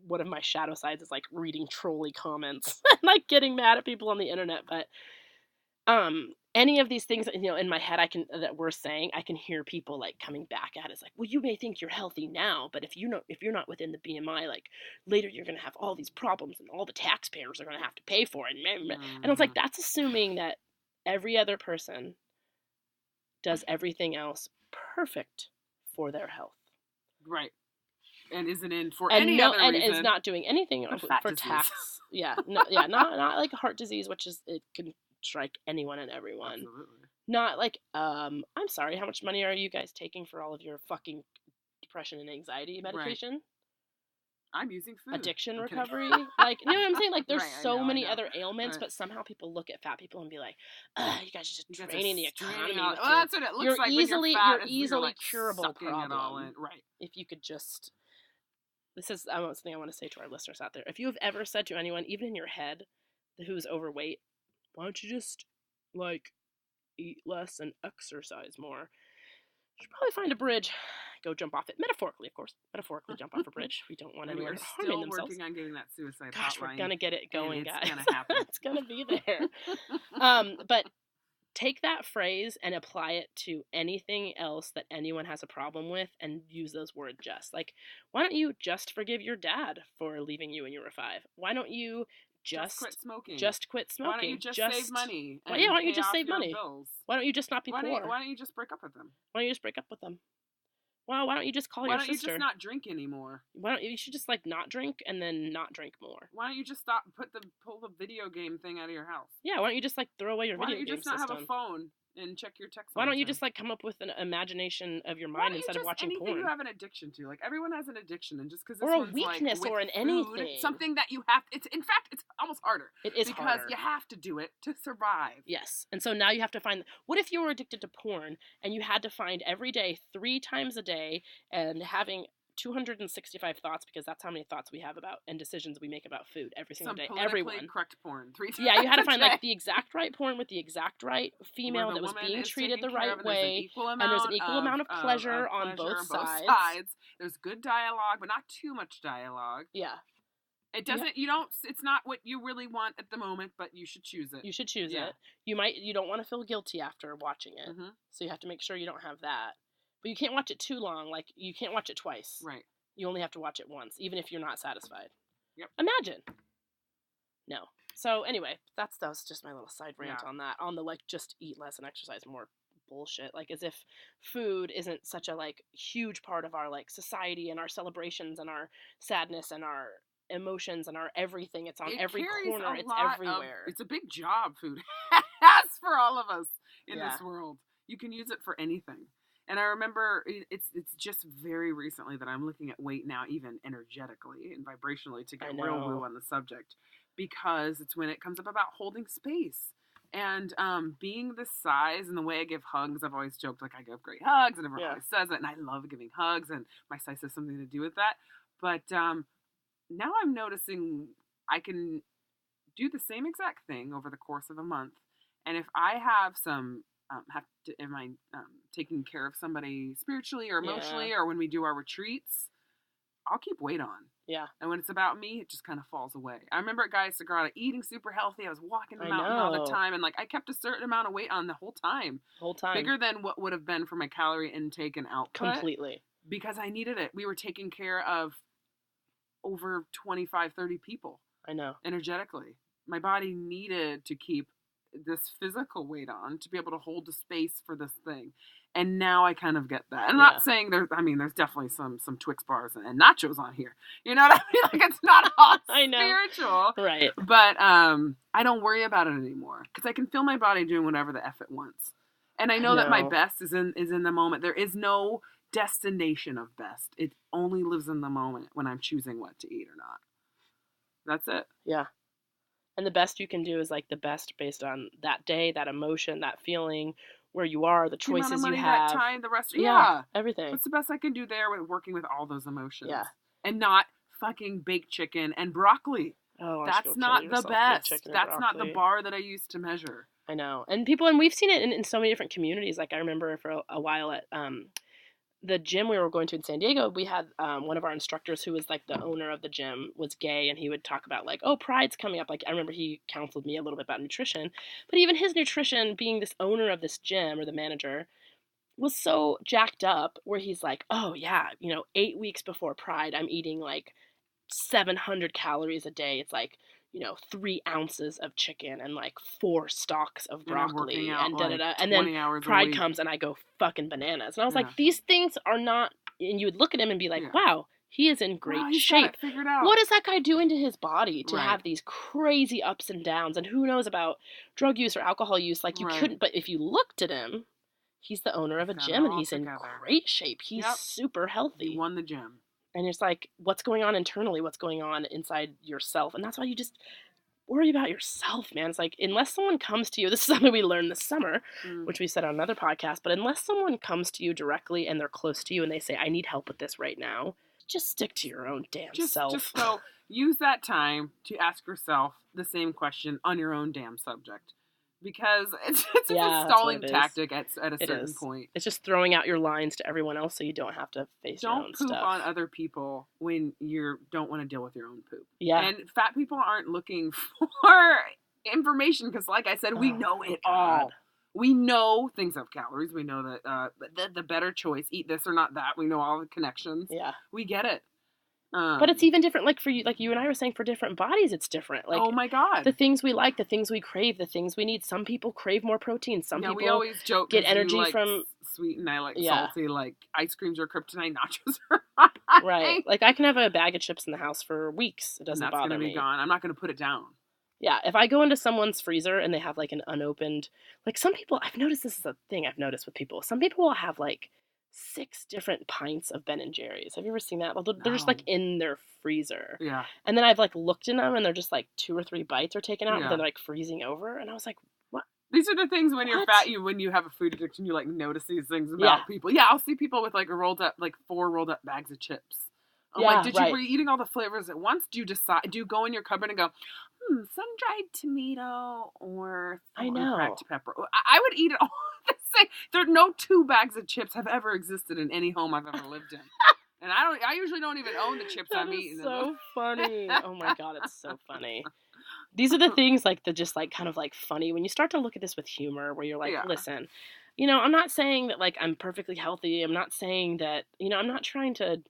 one of my shadow sides is like reading trolley comments and like getting mad at people on the internet. But any of these things, in my head, that we're saying, I can hear people like coming back at it. It's like, well, you may think you're healthy now, but if you're not within the BMI, like later you're gonna have all these problems and all the taxpayers are gonna have to pay for it. And it's like, that's assuming that every other person does everything else perfect for their health. Right. And isn't in for any other reason. And is not doing anything for tax. Yeah. No, yeah. Not like heart disease, which is, it can strike anyone and everyone. Absolutely. Not like, I'm sorry, how much money are you guys taking for all of your fucking depression and anxiety medication? Right. I'm using food. Addiction recovery. Like, you know what I'm saying? Like, there's so many other ailments, but somehow people look at fat people and be like, you guys are just draining the economy. Well, that's what it looks like. You're easily curable problem. Right. If you could just... This is something I want to say to our listeners out there. If you have ever said to anyone, even in your head, who's overweight, why don't you just, like, eat less and exercise more? You should probably find a bridge. Go jump off it. Metaphorically, of course. Metaphorically jump off a bridge. We don't want anyone harming themselves. We're still working on getting that suicide hotline. We're going to get it going, guys. It's going to happen. It's going to be there. But take that phrase and apply it to anything else that anyone has a problem with, and use those words just. Like, why don't you just forgive your dad for leaving you when you were 5? Why don't you just quit smoking? Why don't you just save money? Why don't you just save money? Bills? Why don't you just not be poor? Why don't you just break up with them? Why don't you just break up with them? Well, why don't you just call your sister? Why don't you just not drink anymore? You should just like not drink and then not drink more. Why don't you just pull the video game thing out of your house? Yeah, why don't you just like throw away your video game system? Why don't you just not have a phone and check your text? Why don't you just like come up with an imagination of your mind instead of watching porn? Anything you have an addiction to, like everyone has an addiction, and just because or a weakness or an anything, something that you have. It's in fact, it's almost harder. It is because you have to do it to survive. Yes, and so now you have to find. What if you were addicted to porn and you had to find every day, 3 times a day, and having 265 thoughts, because that's how many thoughts we have about and decisions we make about food every single day. Everyone. Correct porn. 3 times. Yeah, you had to find like the exact right porn with the exact right female that was being treated the right way, and there's an equal amount of pleasure on both sides. There's good dialogue, but not too much dialogue. Yeah. It doesn't. You don't. It's not what you really want at the moment, but you should choose it. You should choose it. You don't want to feel guilty after watching it, so you have to make sure you don't have that. But you can't watch it too long. Like, you can't watch it twice. Right. You only have to watch it once, even if you're not satisfied. Yep. Imagine. No. So, anyway, that was just my little side rant on that. On the, like, just eat less and exercise more bullshit. Like, as if food isn't such a, like, huge part of our, like, society and our celebrations and our sadness and our emotions and our everything. It's on every corner. It's everywhere. It's a big job, food has for all of us in this world. You can use it for anything. And I remember it's just very recently that I'm looking at weight now, even energetically and vibrationally, to get real woo on the subject, because it's when it comes up about holding space and being this size and the way I give hugs. I've always joked like I give great hugs, and everyone always says it, and I love giving hugs, and my size has something to do with that. But now I'm noticing I can do the same exact thing over the course of a month, and if I have some am I taking care of somebody spiritually or emotionally, or when we do our retreats, I'll keep weight on. Yeah. And when it's about me, it just kind of falls away. I remember at Gaia Sagrada eating super healthy. I was walking the I mountain all the know. time. And like I kept a certain amount of weight on the whole time. Bigger than what would have been for my calorie intake and output. Completely. Because I needed it. We were taking care of over 25, 30 people. I know. Energetically. My body needed to keep this physical weight on to be able to hold the space for this thing. And now I kind of get that. I'm not saying there's definitely some Twix bars and nachos on here. You know what I mean? Like, it's not all I know. spiritual. Right. But I don't worry about it anymore because I can feel my body doing whatever the F it wants. And I know that my best is in the moment. There is no destination of best. It only lives in the moment when I'm choosing what to eat or not. That's it. Yeah. And the best you can do is like the best based on that day, that emotion, that feeling, where you are, the choices the amount of money, you have. That time, the rest. Everything. What's the best I can do there with working with all those emotions? Yeah. And not fucking baked chicken and broccoli. Oh, that's not the best. That's not the bar that I used to measure. I know. And we've seen it in so many different communities. Like I remember for a while at the gym we were going to in San Diego, we had one of our instructors who was like the owner of the gym was gay, and he would talk about like, oh, Pride's coming up. Like I remember he counseled me a little bit about nutrition, but even his nutrition, being this owner of this gym or the manager, was so jacked up where he's like, oh yeah, 8 weeks before Pride, I'm eating like 700 calories a day. It's like 3 ounces of chicken and like 4 stalks of broccoli and da-da-da. And then Pride comes and I go fucking bananas. And I was like, these things are not, and you would look at him and be like, wow, he is in great shape. What is that guy doing to his body to have these crazy ups and downs? And who knows about drug use or alcohol use? Like you couldn't, but if you looked at him, he's the owner of a gym and he's in great shape. He's super healthy. He won the gym. And it's like, what's going on internally? What's going on inside yourself? And that's why you just worry about yourself, man. It's like, unless someone comes to you, this is something we learned this summer, which we said on another podcast, but unless someone comes to you directly and they're close to you and they say, I need help with this right now, just stick to your own damn self. Just go use that time to ask yourself the same question on your own damn subject. Because it's a stalling tactic at a certain point. It's just throwing out your lines to everyone else so you don't have to face your own stuff. Don't poop on other people when you don't want to deal with your own poop. Yeah. And fat people aren't looking for information because, like I said, we know it all. We know things have calories. We know that the better choice, eat this or not that. We know all the connections. Yeah. We get it. But it's even different, like for you, like you and I were saying, for different bodies, it's different. Like, oh my God. The things we like, the things we crave, the things we need. Some people crave more protein. Some people we always joke get energy like from sweet and I like salty. Like ice creams are kryptonite, nachos are right. Like I can have a bag of chips in the house for weeks. It doesn't bother me. That's gonna be gone. I'm not gonna put it down. Yeah, if I go into someone's freezer and they have like an unopened, like some people, I've noticed this is a thing I've noticed with people. Some people will have like 6 different pints of Ben and Jerry's. Have you ever seen that? Well, they're just like in their freezer. Yeah. And then I've like looked in them and they're just like 2 or 3 bites are taken out and then they're like freezing over. And I was like, what? These are the things when you're fat, when you have a food addiction, you like notice these things about people. Yeah, I'll see people with like 4 rolled up bags of chips. I'm like, were you eating all the flavors at once? Do you go in your cupboard and go, sun-dried tomato or cracked pepper? I would eat it all the same. There are no 2 bags of chips have ever existed in any home I've ever lived in. And I usually don't even own the chips I'm eating. So funny. Oh my God, it's so funny. These are the things like the just like kind of like funny when you start to look at this with humor where you're like, listen, I'm not saying that like I'm perfectly healthy. I'm not saying that, I'm not trying to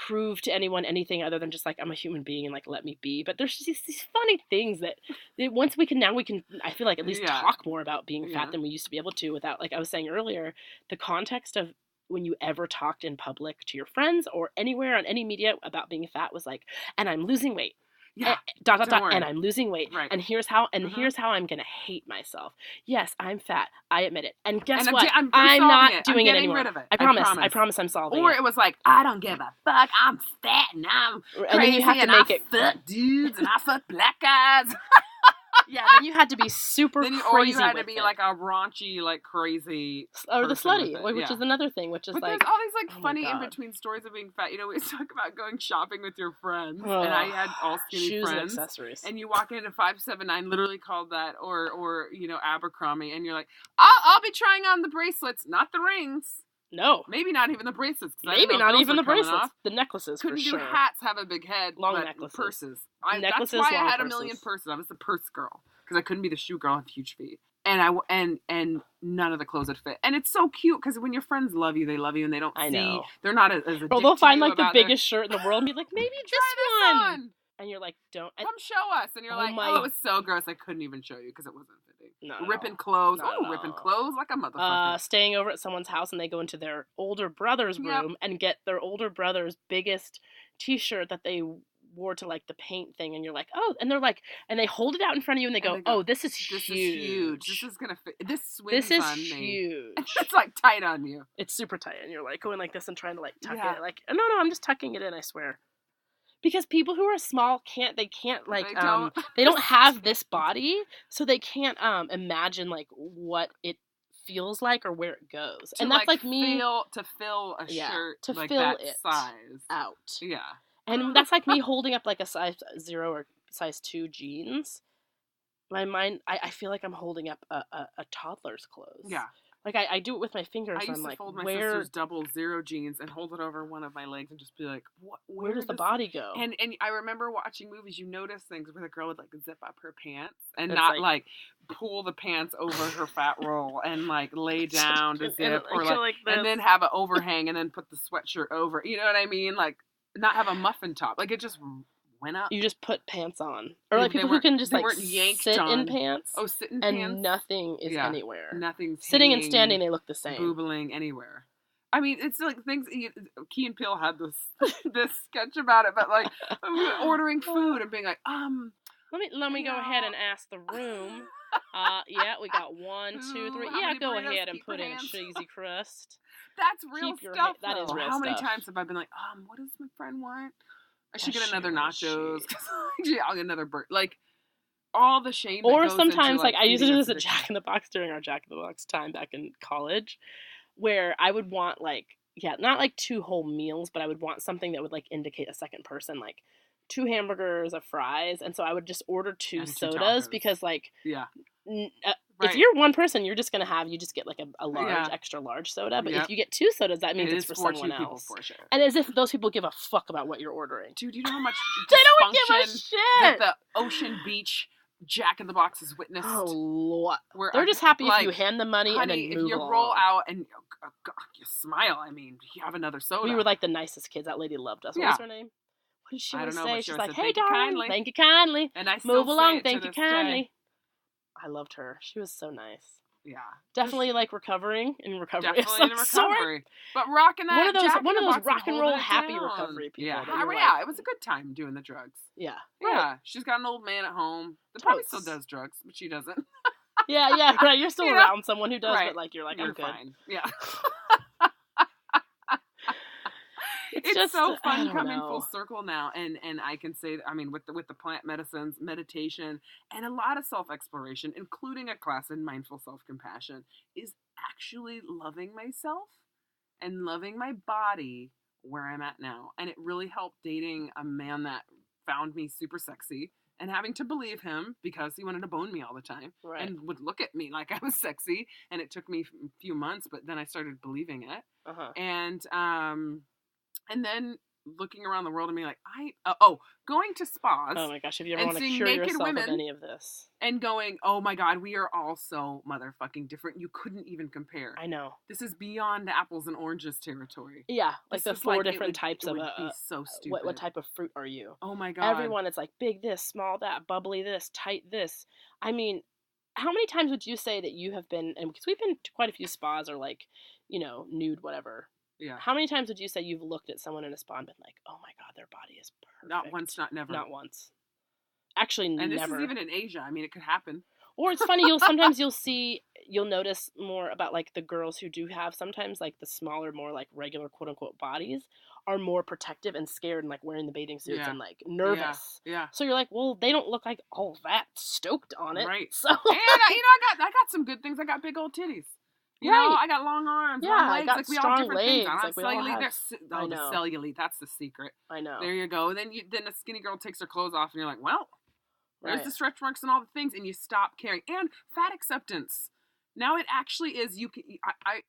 prove to anyone anything other than just like I'm a human being and like let me be. But there's just these funny things that once we can I feel like at least talk more about being fat than we used to be able to without, like I was saying earlier, the context of when you ever talked in public to your friends or anywhere on any media about being fat was like, and I'm losing weight. Yeah. And I'm losing weight. Right. And here's how I'm gonna hate myself. Yes, I'm fat. I admit it. And guess what? I'm not doing it anymore. Rid of it. I promise I'm solving it. Or it was like, I don't give a fuck. I'm fat and I'm crazy and then you have to make I fuck dudes and I fuck black guys. Yeah, then you had to be super crazy. Or you had to be like a raunchy, like crazy. Or the slutty, which is another thing, which is but like. There's all these like funny in between stories of being fat. We talk about going shopping with your friends, and I had all skinny shoes friends. And accessories. And you walk into 579, literally called that, or Abercrombie, and you're like, I'll be trying on the bracelets, not the rings. No. Maybe not even the bracelets. Maybe not even the bracelets. The necklaces, Couldn't for sure. Hats have a big head. Long but necklaces. Purses. Necklaces, that's why long I had purses. a million purses. I was the purse girl. Because I couldn't be the shoe girl with huge feet. And none of the clothes would fit. And it's so cute because when your friends love you, they love you and they don't see. They're not as a they'll find like the biggest shirt in the world and be like, maybe this one. And you're like, don't. Come show us. And you're like, it was so gross. I couldn't even show you because it wasn't fitting. Ripping clothes. Ripping clothes like a motherfucker. Staying over at someone's house and they go into their older brother's room and get their older brother's biggest t-shirt that they wore to like the paint thing, and you're like, oh, and they're like, and they hold it out in front of you and they go, oh, this is huge. This is gonna fit. This swings This is on huge. Me. It's like tight on you. It's super tight, and you're like going like this and trying to like tuck it. Like, no, I'm just tucking it in. I swear. Because people who are small they don't have this body, so they can't imagine like what it feels like or where it goes. And that's like me to fill a shirt to like fill that it size out. Yeah. And that's like me holding up like a size 0 or size 2 jeans. My mind, I feel like I'm holding up a toddler's clothes. Yeah. Like, I do it with my fingers. I used to fold my sister's double 0 jeans and hold it over one of my legs and just be like, where does the body go? And I remember watching movies, you notice things where the girl would, like, zip up her pants and not, like, pull the pants over her fat roll and, like, lay down to zip or, like and then have an overhang and then put the sweatshirt over. You know what I mean? Like, not have a muffin top. Like, it just went up. You just put pants on. Or like people who can just like sit in pants. Oh, sit in and pants. And nothing is anywhere. Nothing's sitting and standing, they look the same. Boobling anywhere. I mean, it's like things. Key and Peele had this sketch about it, but like ordering food and being like, let me go ahead and ask the room. Yeah, we got 1, 2, 3. Yeah, go ahead and put in a cheesy crust. That's real stuff. That is real How stuff. many times have I been like, what does my friend want? I should get another nachos. I'll get another burger. Like, all the shame. Or sometimes, like I used to do this at Jack in the Box during our Jack in the Box time back in college, where I would want like, not like 2 whole meals, but I would want something that would like indicate a second person, like 2 hamburgers, a fries, and so I would just order 2 sodas because like if you're one person, you just get like a large, extra large soda. But if you get 2 sodas, that means it's for someone else. For sure. And as if those people give a fuck about what you're ordering. Dude, you know how much they don't give a shit that the Ocean Beach Jack in the Box has witnessed. Oh, Lord. They're just happy if you hand them money and then move if you roll out and you smile, I mean, you have another soda. We were like the nicest kids. That lady loved us. What was her name? What did she say? She's like, hey, darling, thank you kindly. And I move along, thank you kindly. I loved her. She was so nice. Yeah. Definitely like recovering Definitely in recovery. But rocking that one of those rock and roll happy recovery people. Yeah, it was a good time doing the drugs. Yeah. Yeah. She's got an old man at home that probably still does drugs, but she doesn't. Yeah, right. You're still around someone who does, but like you're I'm good. Fine. Yeah. It's just so fun coming full circle now, and I can say, I mean, with the plant medicines, meditation, and a lot of self-exploration, including a class in mindful self-compassion, is actually loving myself and loving my body where I'm at now. And it really helped dating a man that found me super sexy and having to believe him because he wanted to bone me all the time and would look at me like I was sexy. And it took me a few months, but then I started believing it. And then looking around the world and being like, going to spas. Oh my gosh, if you ever want to cure yourself of any of this. And going, oh my God, we are all so motherfucking different. You couldn't even compare. I know. This is beyond apples and oranges territory. Yeah, like the 4 different types of so stupid. What type of fruit are you? Oh my God. Everyone, it's like big this, small that, bubbly this, tight this. I mean, how many times would you say that you have been, and because we've been to quite a few spas or like, nude, whatever. Yeah. How many times would you say you've looked at someone in a spa and been like, oh my God, their body is perfect? Not once, not never. Not once. Actually, never. And this is even in Asia. I mean, it could happen. Or it's funny, you'll notice more about like the girls who do have sometimes like the smaller, more like regular quote unquote bodies are more protective and scared and like wearing the bathing suits and like nervous. Yeah. So you're like, well, they don't look like all that stoked on it. Right. So and I got some good things. I got big old titties. You know, I got long arms, long legs. I got like we strong all different legs. things. I like cellulite. I know. The cellulite. That's the secret. I know. There you go. Then a skinny girl takes her clothes off, and you're like, well, there's the stretch marks and all the things, and you stop caring. And fat acceptance. Now it actually is. You can.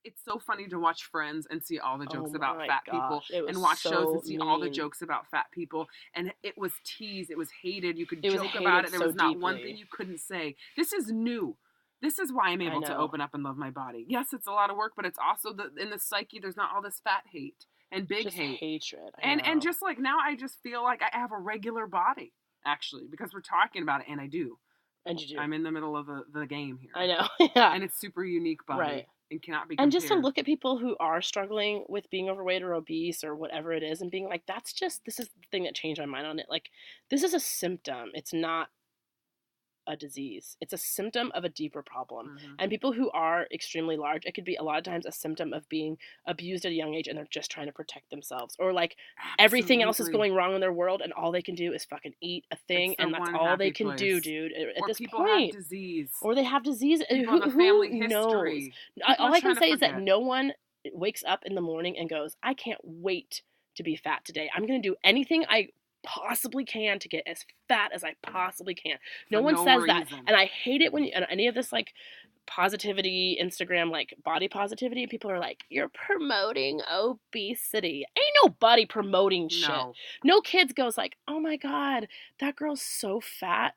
It's so funny to watch Friends and see all the jokes Oh about my fat people, gosh, it was and watch shows so and see all the mean. jokes about fat people. And it was teased. It was hated. You could It was joke about hated it. There so was not one thing deeply. you couldn't say. This is new. This is why I'm I able to know. open up and love my body. Yes, it's a lot of work, but it's also in the psyche. There's not all this fat hate and big Just hate. hatred. I And know. just like now, I just feel like I have a regular body actually because we're talking about it, and I do. And you do. I'm in the middle of the game here. I know. Yeah. And it's super unique body. Right. And cannot be And compared. just to look at people who are struggling with being overweight or obese or whatever it is and being like, this is the thing that changed my mind on it. Like, this is a symptom. It's not a disease. It's a symptom of a deeper problem. Mm-hmm. And people who are extremely large, it could be a lot of times a symptom of being abused at a young age and they're just trying to protect themselves. Or like everything else is going wrong in their world and all they can do is fucking eat a thing and that's all they can do, dude, at this people point. Have disease. Or they have disease. People have a family history. All I can say is that no one wakes up in the morning and goes, I can't wait to be fat today. I'm going to do anything I possibly can to get as fat as I possibly can. No one says that. And I hate it when any of this like positivity, Instagram, like body positivity, people are like, you're promoting obesity. Ain't nobody promoting shit. No kids goes like, oh my God, that girl's so fat.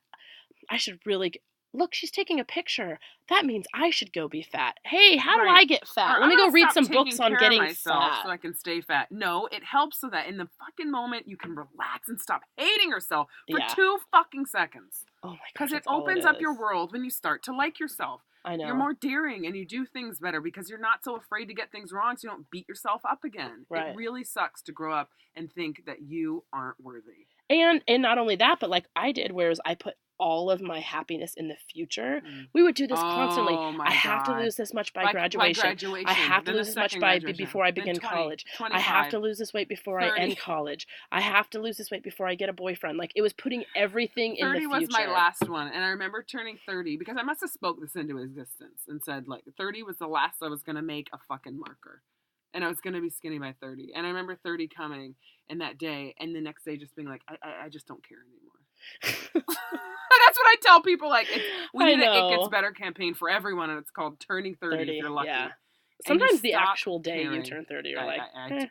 I should really look, she's taking a picture. That means I should go be fat. Hey, how do I get fat? Let me go read some books on getting fat. So I can stay fat. No, it helps so that in the fucking moment you can relax and stop hating yourself for 2 fucking seconds. Oh my God. Because it opens up your world when you start to like yourself. I know. You're more daring and you do things better because you're not so afraid to get things wrong so you don't beat yourself up again. Right. It really sucks to grow up and think that you aren't worthy. And not only that, but like I did, whereas I put all of my happiness in the future. We would do this constantly. I have to lose this much by graduation. I have to lose this much before I begin college. 25. I have to lose this weight before 30. I end college. I have to lose this weight before I get a boyfriend. Like it was putting everything in the future. 30 was my last one, and I remember turning 30 because I must have spoke this into existence and said like 30 was the last I was gonna make a fucking marker. And I was going to be skinny by 30. And I remember 30 coming and that day. And the next day just being like, I just don't care anymore. That's what I tell people. Like, we need a It Gets Better campaign for everyone. And it's called Turning 30 if you're lucky. Yeah. Sometimes the actual day you turn 30 you're like,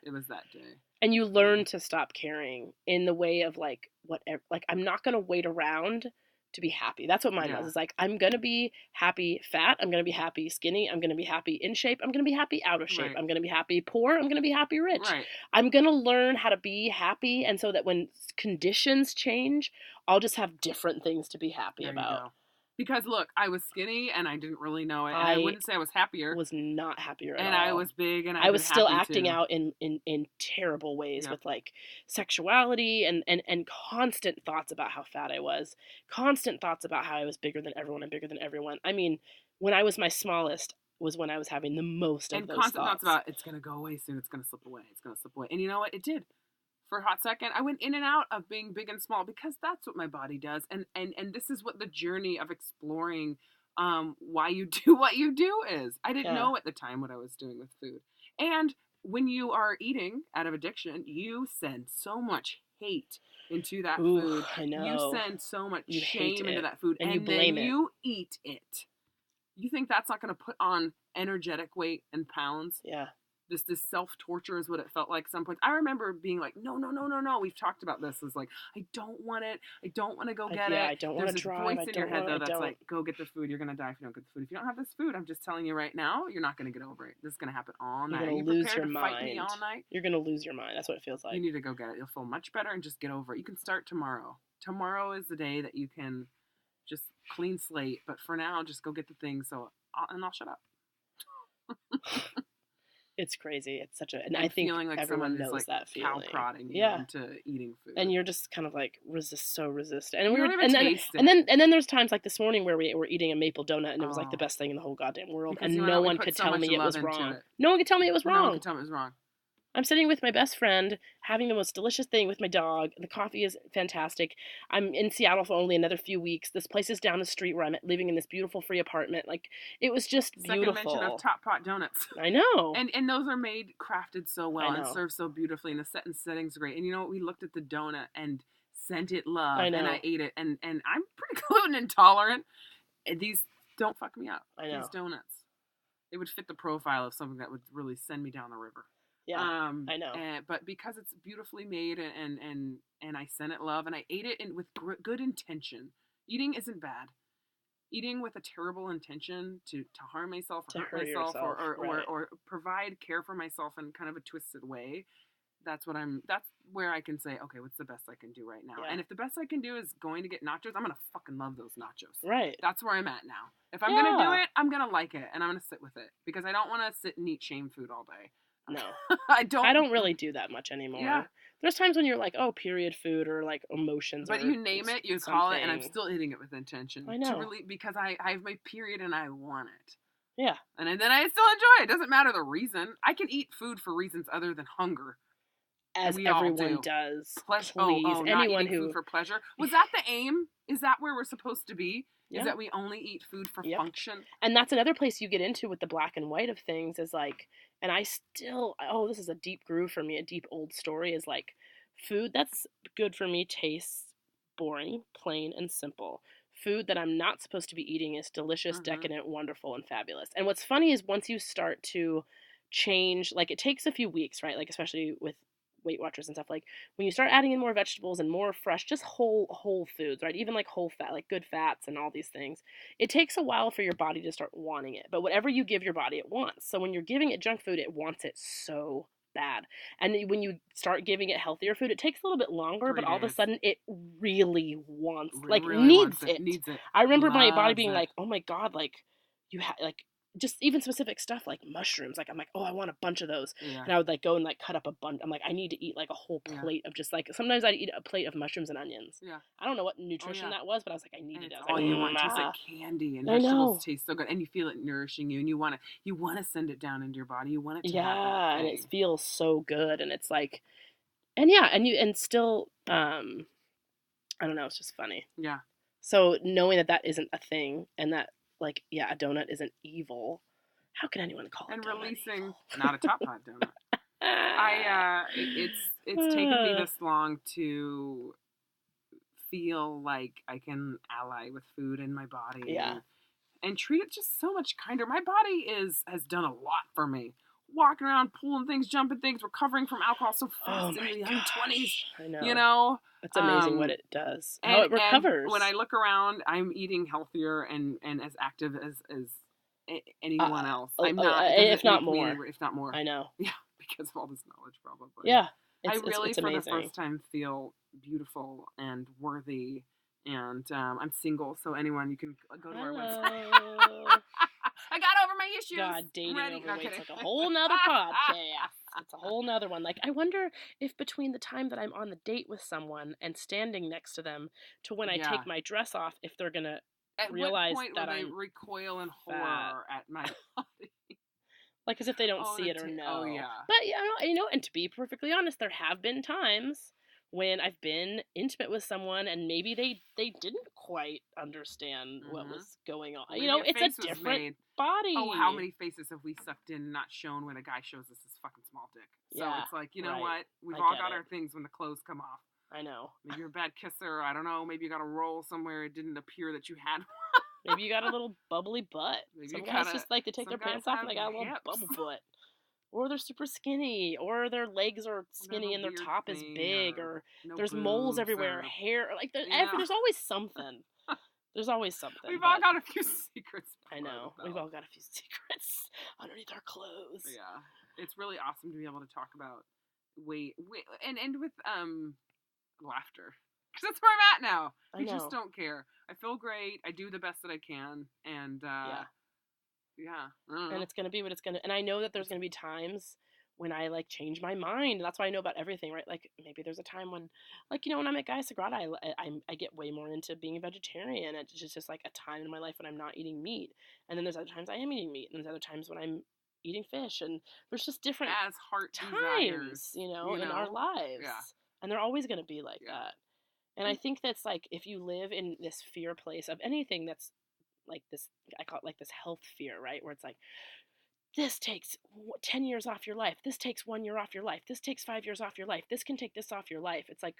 it was that day. And you learn to stop caring in the way of like, whatever. Like, I'm not going to wait around to be happy. That's what mine was. It's like, I'm going to be happy fat. I'm going to be happy skinny. I'm going to be happy in shape. I'm going to be happy out of shape. I'm going to be happy poor. I'm going to be happy rich. I'm going to learn how to be happy. And so that when conditions change, I'll just have different things to be happy about. Because look, I was skinny and I didn't really know it. And I wouldn't say I was happier. Was not happier at all. And I was big and I was still acting out in terrible ways with like sexuality and constant thoughts about how fat I was. Constant thoughts about how I was bigger than everyone and bigger than everyone. I mean, when I was my smallest was when I was having the most of those thoughts. And constant thoughts about it's going to go away soon. It's going to slip away. It's going to slip away. And you know what? It did. For a hot second, I went in and out of being big and small because that's what my body does. And this is what the journey of exploring why you do what you do is. I didn't know at the time what I was doing with food. And when you are eating out of addiction, you send so much hate into that food. I know. You send so much shame into that food. And you blame it. You eat it. You think that's not going to put on energetic weight and pounds? Yeah. This self-torture is what it felt like at some point. I remember being like, no. We've talked about this. It's like, I don't want it. I don't want to go get it. I don't want to drive. There's a voice in your head, though, that's like, go get the food. You're going to die if you don't get the food. If you don't have this food, I'm just telling you right now, you're not going to get over it. This is going to happen all night. You're going to lose your mind. Fight me all night? You're going to lose your mind. That's what it feels like. You need to go get it. You'll feel much better and just get over it. You can start tomorrow. Tomorrow is the day that you can just clean slate. But for now, just go get the thing. I'll shut up. It's crazy. It's such a, and I think like everyone knows like that feeling. Cow prodding you into eating food, and you're just kind of like resist. And then there's times like this morning where we were eating a maple donut, and it was like the best thing in the whole goddamn world, and no one could tell me it was wrong. No one could tell me it was wrong. No one could tell me it was wrong. I'm sitting with my best friend, having the most delicious thing with my dog. The coffee is fantastic. I'm in Seattle for only another few weeks. This place is down the street where I'm living in this beautiful free apartment. Like, it was just beautiful. Second mention of Top Pot Donuts. I know. And those are crafted so well and served so beautifully, and the setting's great. And you know what? We looked at the donut and sent it love, and I ate it. And I'm pretty gluten intolerant. These don't fuck me up. I know. These donuts. it would fit the profile of something that would really send me down the river. Yeah, I know. But because it's beautifully made and I sent it love and I ate it with good intention. Eating isn't bad. Eating with a terrible intention to harm myself or hurt myself or provide care for myself in kind of a twisted way, that's where I can say, okay, what's the best I can do right now? Yeah. And if the best I can do is going to get nachos, I'm going to fucking love those nachos. Right. That's where I'm at now. If I'm going to do it, I'm going to like it and I'm going to sit with it because I don't want to sit and eat shame food all day. No. I don't really do that much anymore. Yeah. There's times when you're like, oh, period food or like emotions. But you name it, you call it, and I'm still eating it with intention. I know. Because I have my period and I want it. Yeah. And then I still enjoy it. It doesn't matter the reason. I can eat food for reasons other than hunger. As everyone does. Please. Anyone not eating food for pleasure. Was that the aim? Is that where we're supposed to be? Is that we only eat food for function? And that's another place you get into with the black and white of things is like, and I still, this is a deep groove for me, a deep old story is like, food that's good for me tastes boring, plain, and simple. Food that I'm not supposed to be eating is delicious, decadent, wonderful, and fabulous. And what's funny is once you start to change, like it takes a few weeks, right? Like especially with Weight Watchers and stuff, like when you start adding in more vegetables and more fresh, just whole foods, right? Even like whole fat, like good fats and all these things. It takes a while for your body to start wanting it. But whatever you give your body, it wants. So when you're giving it junk food, it wants it so bad. And when you start giving it healthier food, it takes a little bit longer, but all of a sudden it really wants, needs it. I remember my body being like, oh my God, like you have like just even specific stuff like mushrooms. Like I'm like, oh, I want a bunch of those. Yeah. And I would like go and like cut up a bunch. I'm like, I need to eat like a whole plate of just like, sometimes I'd eat a plate of mushrooms and onions. Yeah. I don't know what nutrition that was, but I was like, I needed it. All you want tastes like candy and vegetables taste so good. And you feel it nourishing you and you want to send it down into your body. You want it to have that thing. And it feels so good. And it's like, and still, I don't know. It's just funny. Yeah. So knowing that isn't a thing and that, like, a donut isn't evil. How can anyone call it? And releasing not a top pot donut. It's taken me this long to feel like I can ally with food in my body. Yeah. And treat it just so much kinder. My body has done a lot for me. Walking around, pulling things, jumping things, recovering from alcohol so fast in the young 20s. I know. You know? It's amazing what it does. How it recovers. And when I look around, I'm eating healthier and as active as anyone else. I'm not. If not more. If not more. I know. Yeah, because of all this knowledge, probably. Yeah. I really, for the first time, feel beautiful and worthy. And I'm single, so anyone, you can go to our website. I got over my issues. God, dating overweight's like a whole nother podcast. It's a whole nother one. Like, I wonder if between the time that I'm on the date with someone and standing next to them to when I take my dress off, if they're going to realize what point that will they recoil in horror at my body? Like, as if they don't see it or know. Oh, yeah. But, and to be perfectly honest, there have been times when I've been intimate with someone and maybe they didn't quite understand what was going on. Maybe it's a different body. Oh, how many faces have we sucked in and not shown when a guy shows us his fucking small dick? So it's like, you know what? We've all got our things when the clothes come off. I know. Maybe you're a bad kisser. I don't know. Maybe you got a roll somewhere it didn't appear that you had. Maybe you got a little bubbly butt. Some guys just like to take their pants off and they got a little bubble butt. Or they're super skinny, or their legs are skinny and their top is big, or there's moles everywhere, hair, like there's always something. There's always something. We've all got a few secrets. I know. We've all got a few secrets underneath our clothes. Yeah. It's really awesome to be able to talk about weight and with laughter. Because that's where I'm at now. I just don't care. I feel great. I do the best that I can. And yeah. And it's going to be what it's going to... And I know that there's going to be times when I, like, change my mind. That's why I know about everything, right? Like, maybe there's a time when, like, when I'm at Gaia Sagrada, I get way more into being a vegetarian. It's just, like, a time in my life when I'm not eating meat. And then there's other times I am eating meat. And there's other times when I'm eating fish. And there's just different times, in our lives. Yeah. And they're always going to be like that. And I think that's, like, if you live in this fear place of anything that's, like this, I call it like this health fear, right? Where it's like, this takes 10 years off your life. This takes 1 year off your life. This takes 5 years off your life. This can take this off your life. It's like,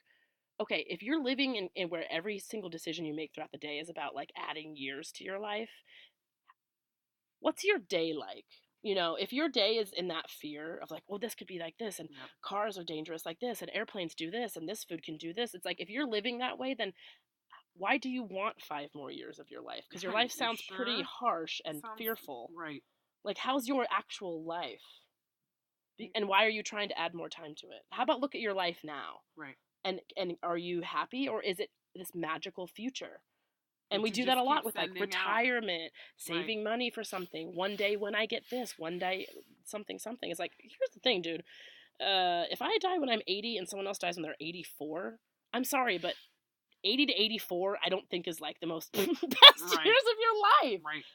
okay, if you're living in where every single decision you make throughout the day is about like adding years to your life, what's your day like? You know, if your day is in that fear of like, well, this could be like this, and Yep. cars are dangerous like this, and airplanes do this, and this food can do this, it's like, if you're living that way, then why do you want 5 more years of your life? Because your life You sounds pretty sure? harsh and Sounds fearful. right. Like, how's your actual life? Right. And why are you trying to add more time to it? How about look at your life now? Right. And are you happy, or is it this magical future? And we That you do that just a keep lot with like sending out. retirement, Right. saving money for something. One day when I get this, one day something. It's like, here's the thing, dude. If I die when I'm 80 and someone else dies when they're 84, I'm sorry, but 80 to 84, I don't think is like the most best Right. years of your life. Right.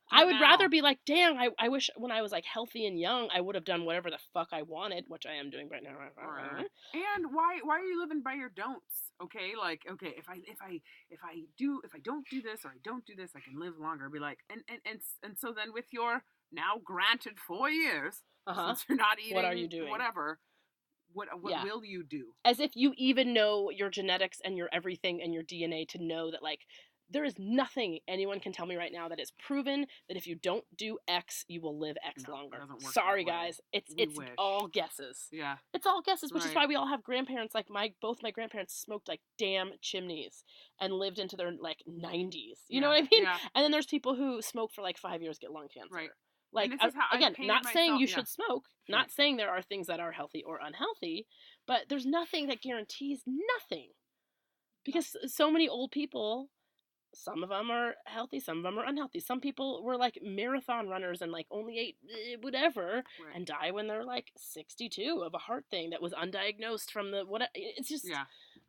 I would rather be like, damn, I wish when I was like healthy and young, I would have done whatever the fuck I wanted, which I am doing right now. And why are you living by your don'ts? Okay, like, okay, if I don't do this, or I don't do this, I can live longer. Be like, and so then with your now granted 4 years, since you're not eating, what are you doing? Whatever. What will you do? As if you even know your genetics and your everything and your DNA to know that, like, there is nothing anyone can tell me right now that is proven that if you don't do X, you will live X longer. Sorry, guys. It's all guesses. Yeah. It's all guesses, which is why we all have grandparents. Like, both my grandparents smoked, like, damn chimneys and lived into their, like, 90s. You know what I mean? Yeah. And then there's people who smoke for, like, 5 years, get lung cancer. Right. Like, again, not saying you should smoke, not saying there are things that are healthy or unhealthy, but there's nothing that guarantees nothing. Because so many old people, some of them are healthy, some of them are unhealthy. Some people were like marathon runners and like only ate whatever and die when they're like 62 of a heart thing that was undiagnosed from the what. It's just,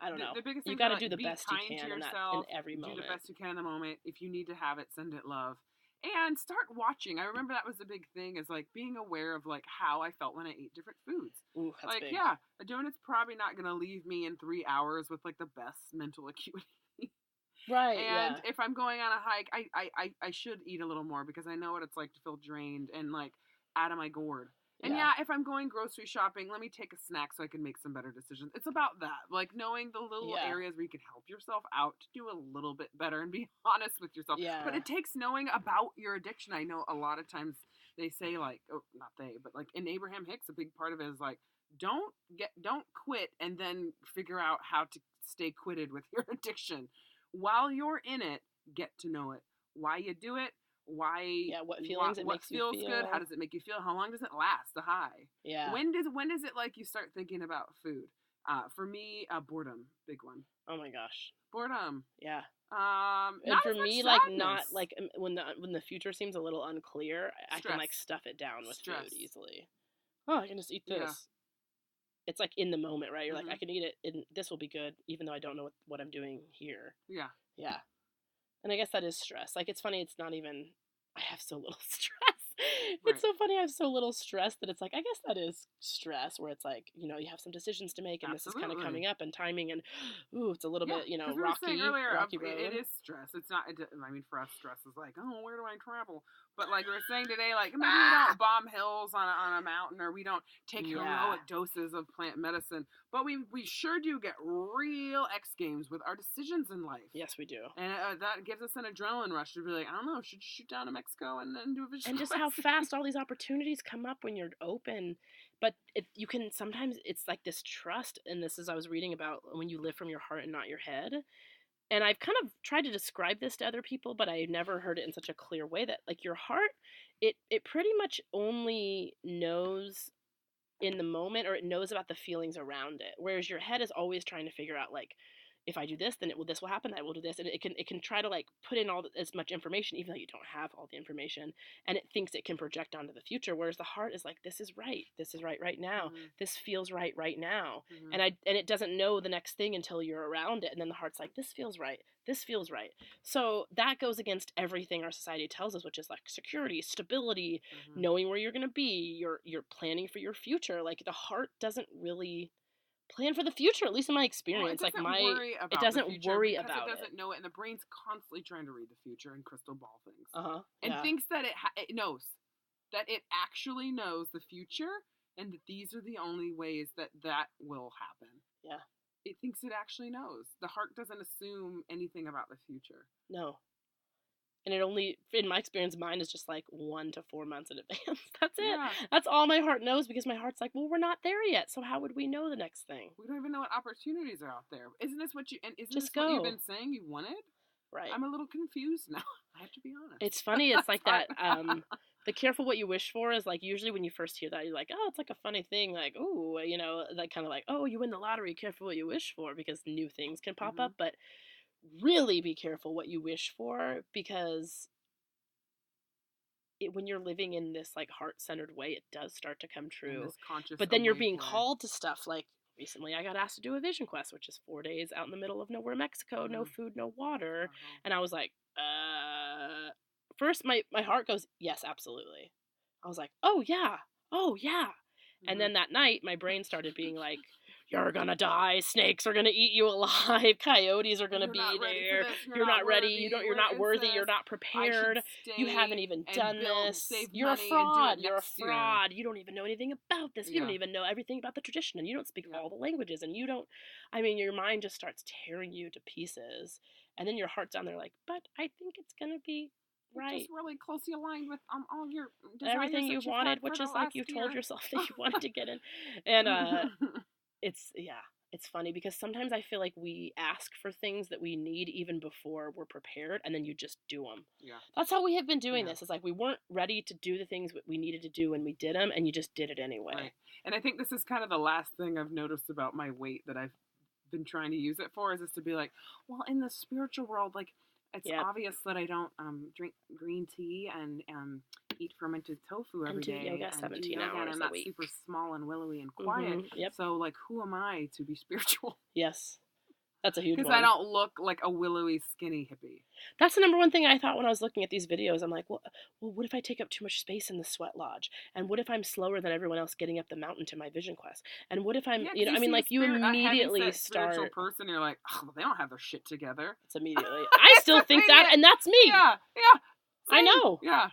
I don't know. The biggest thing, you got to like, do the be best you kind can to in yourself, every moment. Do the best you can in the moment. If you need to have it, send it love. And start watching. I remember that was the big thing, is like being aware of like how I felt when I ate different foods. Ooh, that's like, big. yeah, a donut's probably not going to leave me in 3 hours with like the best mental acuity. Right. And if I'm going on a hike, I should eat a little more, because I know what it's like to feel drained and like out of my gourd. And if I'm going grocery shopping, let me take a snack so I can make some better decisions. It's about that. Like, knowing the little areas where you can help yourself out to do a little bit better and be honest with yourself. Yeah. But it takes knowing about your addiction. I know a lot of times they say, like, oh, not they, but like in Abraham Hicks, a big part of it is like, don't quit and then figure out how to stay quitted with your addiction. While you're in it, get to know it. Why you do it. Why? What feelings it makes you feel. Good? How does it make you feel? How long does it last? The high. Yeah. When does it like you start thinking about food? For me, boredom, big one. Oh my gosh. Boredom. Yeah. And for me, like, not like when the future seems a little unclear, I can like stuff it down with food easily. Oh, I can just eat this. Yeah. It's like in the moment, right? You're like, I can eat it, and this will be good, even though I don't know what I'm doing here. Yeah. Yeah. And I guess that is stress. Like, it's funny, it's not even, I have so little stress. Right. It's so funny, I have so little stress that it's like, I guess that is stress, where it's like, you know, you have some decisions to make, and this is kind of coming up, and timing, and, ooh, it's a little bit, you know, rocky road. It is stress. It's not, I mean, for us, stress is like, oh, where do I travel? But like we were saying today, like, maybe we don't bomb hills on a mountain, or we don't take heroic doses of plant medicine, but we sure do get real X Games with our decisions in life. Yes, we do. And that gives us an adrenaline rush to be like, I don't know, should you shoot down to Mexico and then do a vision? And just how fast all these opportunities come up when you're open. But you can sometimes, it's like this trust, and this is, I was reading about when you live from your heart and not your head. And I've kind of tried to describe this to other people, but I never heard it in such a clear way, that like your heart, it pretty much only knows in the moment, or it knows about the feelings around it. Whereas your head is always trying to figure out, like, if I do this, then this will happen. I will do this, and it can try to like put in as much information, even though you don't have all the information, and it thinks it can project onto the future. Whereas the heart is like, this is right right now. Mm-hmm. This feels right now, mm-hmm. and it doesn't know the next thing until you're around it, and then the heart's like, this feels right. So that goes against everything our society tells us, which is like security, stability, mm-hmm. knowing where you're going to be. You're planning for your future. Like, the heart doesn't really plan for the future, at least in my experience. It doesn't worry about it doesn't know it, and the brain's constantly trying to read the future and crystal ball things. And thinks that it knows, that it actually knows the future, and that these are the only ways that will happen. Yeah. It thinks it actually knows. The heart doesn't assume anything about the future. No. And it only, in my experience, mine is just like 1 to 4 months in advance. That's it. Yeah. That's all my heart knows, because my heart's like, well, we're not there yet, so how would we know the next thing? We don't even know what opportunities are out there. Isn't this what you, and isn't Just this what you've go. been saying you wanted? Right. I'm a little confused now. I have to be honest. It's funny. It's like that. The careful what you wish for is like, usually when you first hear that, you're like, oh, it's like a funny thing. Like, oh, you know, like kind of like, oh, you win the lottery. Careful what you wish for, because new things can pop up. But really be careful what you wish for, because when you're living in this like heart-centered way, it does start to come true. But then you're being called to stuff like, recently I got asked to do a vision quest, which is 4 days out in the middle of nowhere, Mexico, no food, no water. And I was like, first my heart goes, yes, absolutely. I was like, oh yeah. And then that night my brain started being like, you're gonna die, snakes are gonna eat you alive, coyotes are gonna be there, you're not ready, you're not worthy, you're not prepared, you haven't even done this, you're a fraud, you don't even know anything about this, you don't even know everything about the tradition, and you don't speak all the languages, and you don't, I mean, your mind just starts tearing you to pieces, and then your heart's down there like, but I think it's gonna be right. Just really closely aligned with all your desires, everything you wanted, which is like you told yourself that you wanted to get in, and it's funny because sometimes I feel like we ask for things that we need even before we're prepared, and then you just do them. Yeah. That's how we have been doing this. It's like we weren't ready to do the things we needed to do, and we did them, and you just did it anyway. Right. And I think this is kind of the last thing I've noticed about my weight that I've been trying to use it for, is just to be like, well, in the spiritual world, like, it's obvious that I don't drink green tea and eat fermented tofu every day. Yoga 17 hours and I'm not a week. super small and willowy and quiet. So, like, who am I to be spiritual? Yes. That's a huge one. Because I don't look like a willowy, skinny hippie. That's the number one thing I thought when I was looking at these videos. I'm like, well, what if I take up too much space in the sweat lodge? And what if I'm slower than everyone else getting up the mountain to my vision quest? And what if I'm, I mean, like, you immediately start. Spiritual person, you're like, oh, they don't have their shit together. It's immediately. I still think that, and that's me. Yeah. I know. Yeah.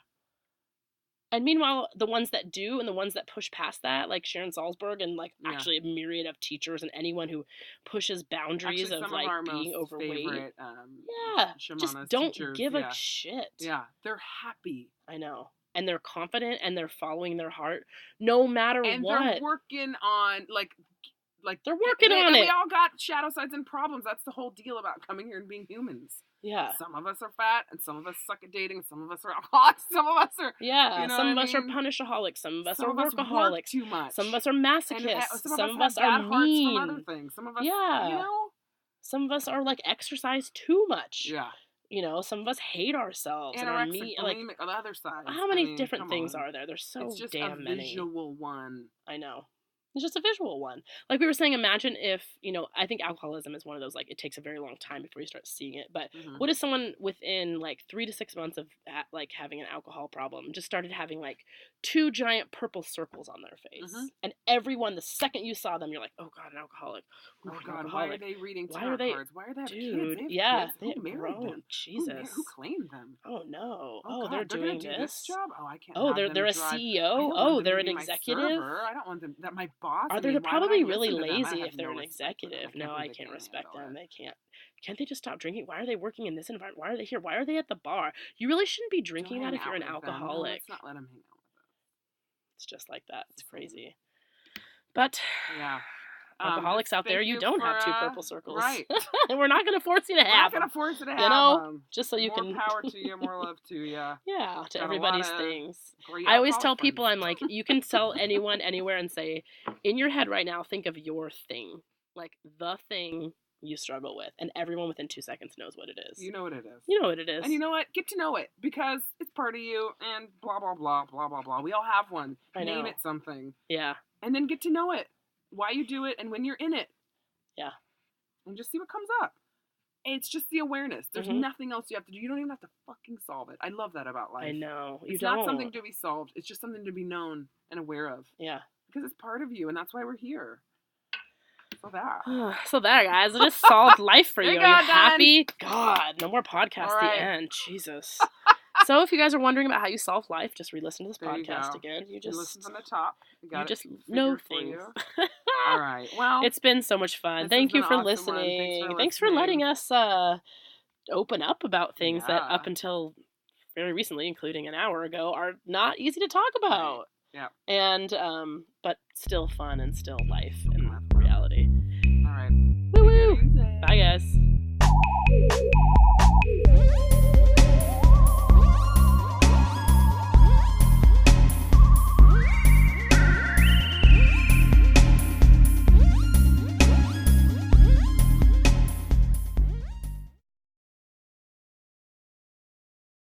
And meanwhile, the ones that do and the ones that push past that, like Sharon Salzberg and like actually a myriad of teachers and anyone who pushes boundaries of like being overweight. Favorite, just don't give a shit. Yeah, they're happy. I know. And they're confident and they're following their heart no matter what. And they're working on like they're working on it. We all got shadow sides and problems. That's the whole deal about coming here and being humans. Yeah. Some of us are fat, and some of us suck at dating, some of us are alcoholics, some of us are... Yeah, you know some of us are punishaholics, some of us are workaholics. Too much. Some of us are masochists, some of us are mean. From other things. Some of us, you know? Some of us are, like, exercise too much. Yeah. You know, some of us hate ourselves. And are mean, like, on the other side. How many different things are there? There's so damn many. It's just a visual one. I know. It's just a visual one. Like we were saying, imagine if, I think alcoholism is one of those, like, it takes a very long time before you start seeing it. But what if someone within, like, 3 to 6 months of, like, having an alcohol problem just started having, like, 2 giant purple circles on their face? And everyone, the second you saw them, you're like, oh, God, an alcoholic. Oh, God, why are they reading tarot cards? Why are they Dude, kids? They have grown. Jesus. Who claimed them? Oh, no. God, they're doing this job? Oh, I can't. Oh, they're a CEO? Oh, they're an executive? I don't want them. That my boss. They're probably really lazy if they're an executive. No, I can't respect them. They can't. Can't they just stop drinking? Why are they working in this environment? Why are they here? Why are they at the bar? You really shouldn't be drinking that if you're an alcoholic. Let's not let them hang out with us. It's just like that. It's crazy. But yeah. Alcoholics out there, you don't have 2 purple circles. Right. And we're not going to force you to have them. We're not going to force you to have them. Just so you more can... More power to you, more love to you. Yeah, to everybody's things. I always tell people, I'm like, you can tell anyone, anywhere, and say, in your head right now, think of your thing. Like, the thing you struggle with. And everyone within 2 seconds knows what it is. You know what it is. You know what it is. And you know what? Get to know it. Because it's part of you, and blah, blah, blah, blah, blah, blah. We all have one. Name it something. Yeah. And then get to know it. Why you do it, and when you're in it. Yeah. And just see what comes up. It's just the awareness. There's nothing else you have to do. You don't even have to fucking solve it. I love that about life. I know. It's not something to be solved. It's just something to be known and aware of. Yeah. Because it's part of you, and that's why we're here. So there, guys. It is solved life for you. Are you happy? Done. God, no more podcast. Right. The end. Jesus. So if you guys are wondering about how you solve life, just re-listen to this podcast again. You just listen from the top. You just know things. All right. Well, it's been so much fun. Thank you for listening. Thanks for letting us open up about things that up until very recently, including an hour ago, are not easy to talk about. Right. Yeah. And but still fun and still life and reality. All right. Woo woo. Bye guys.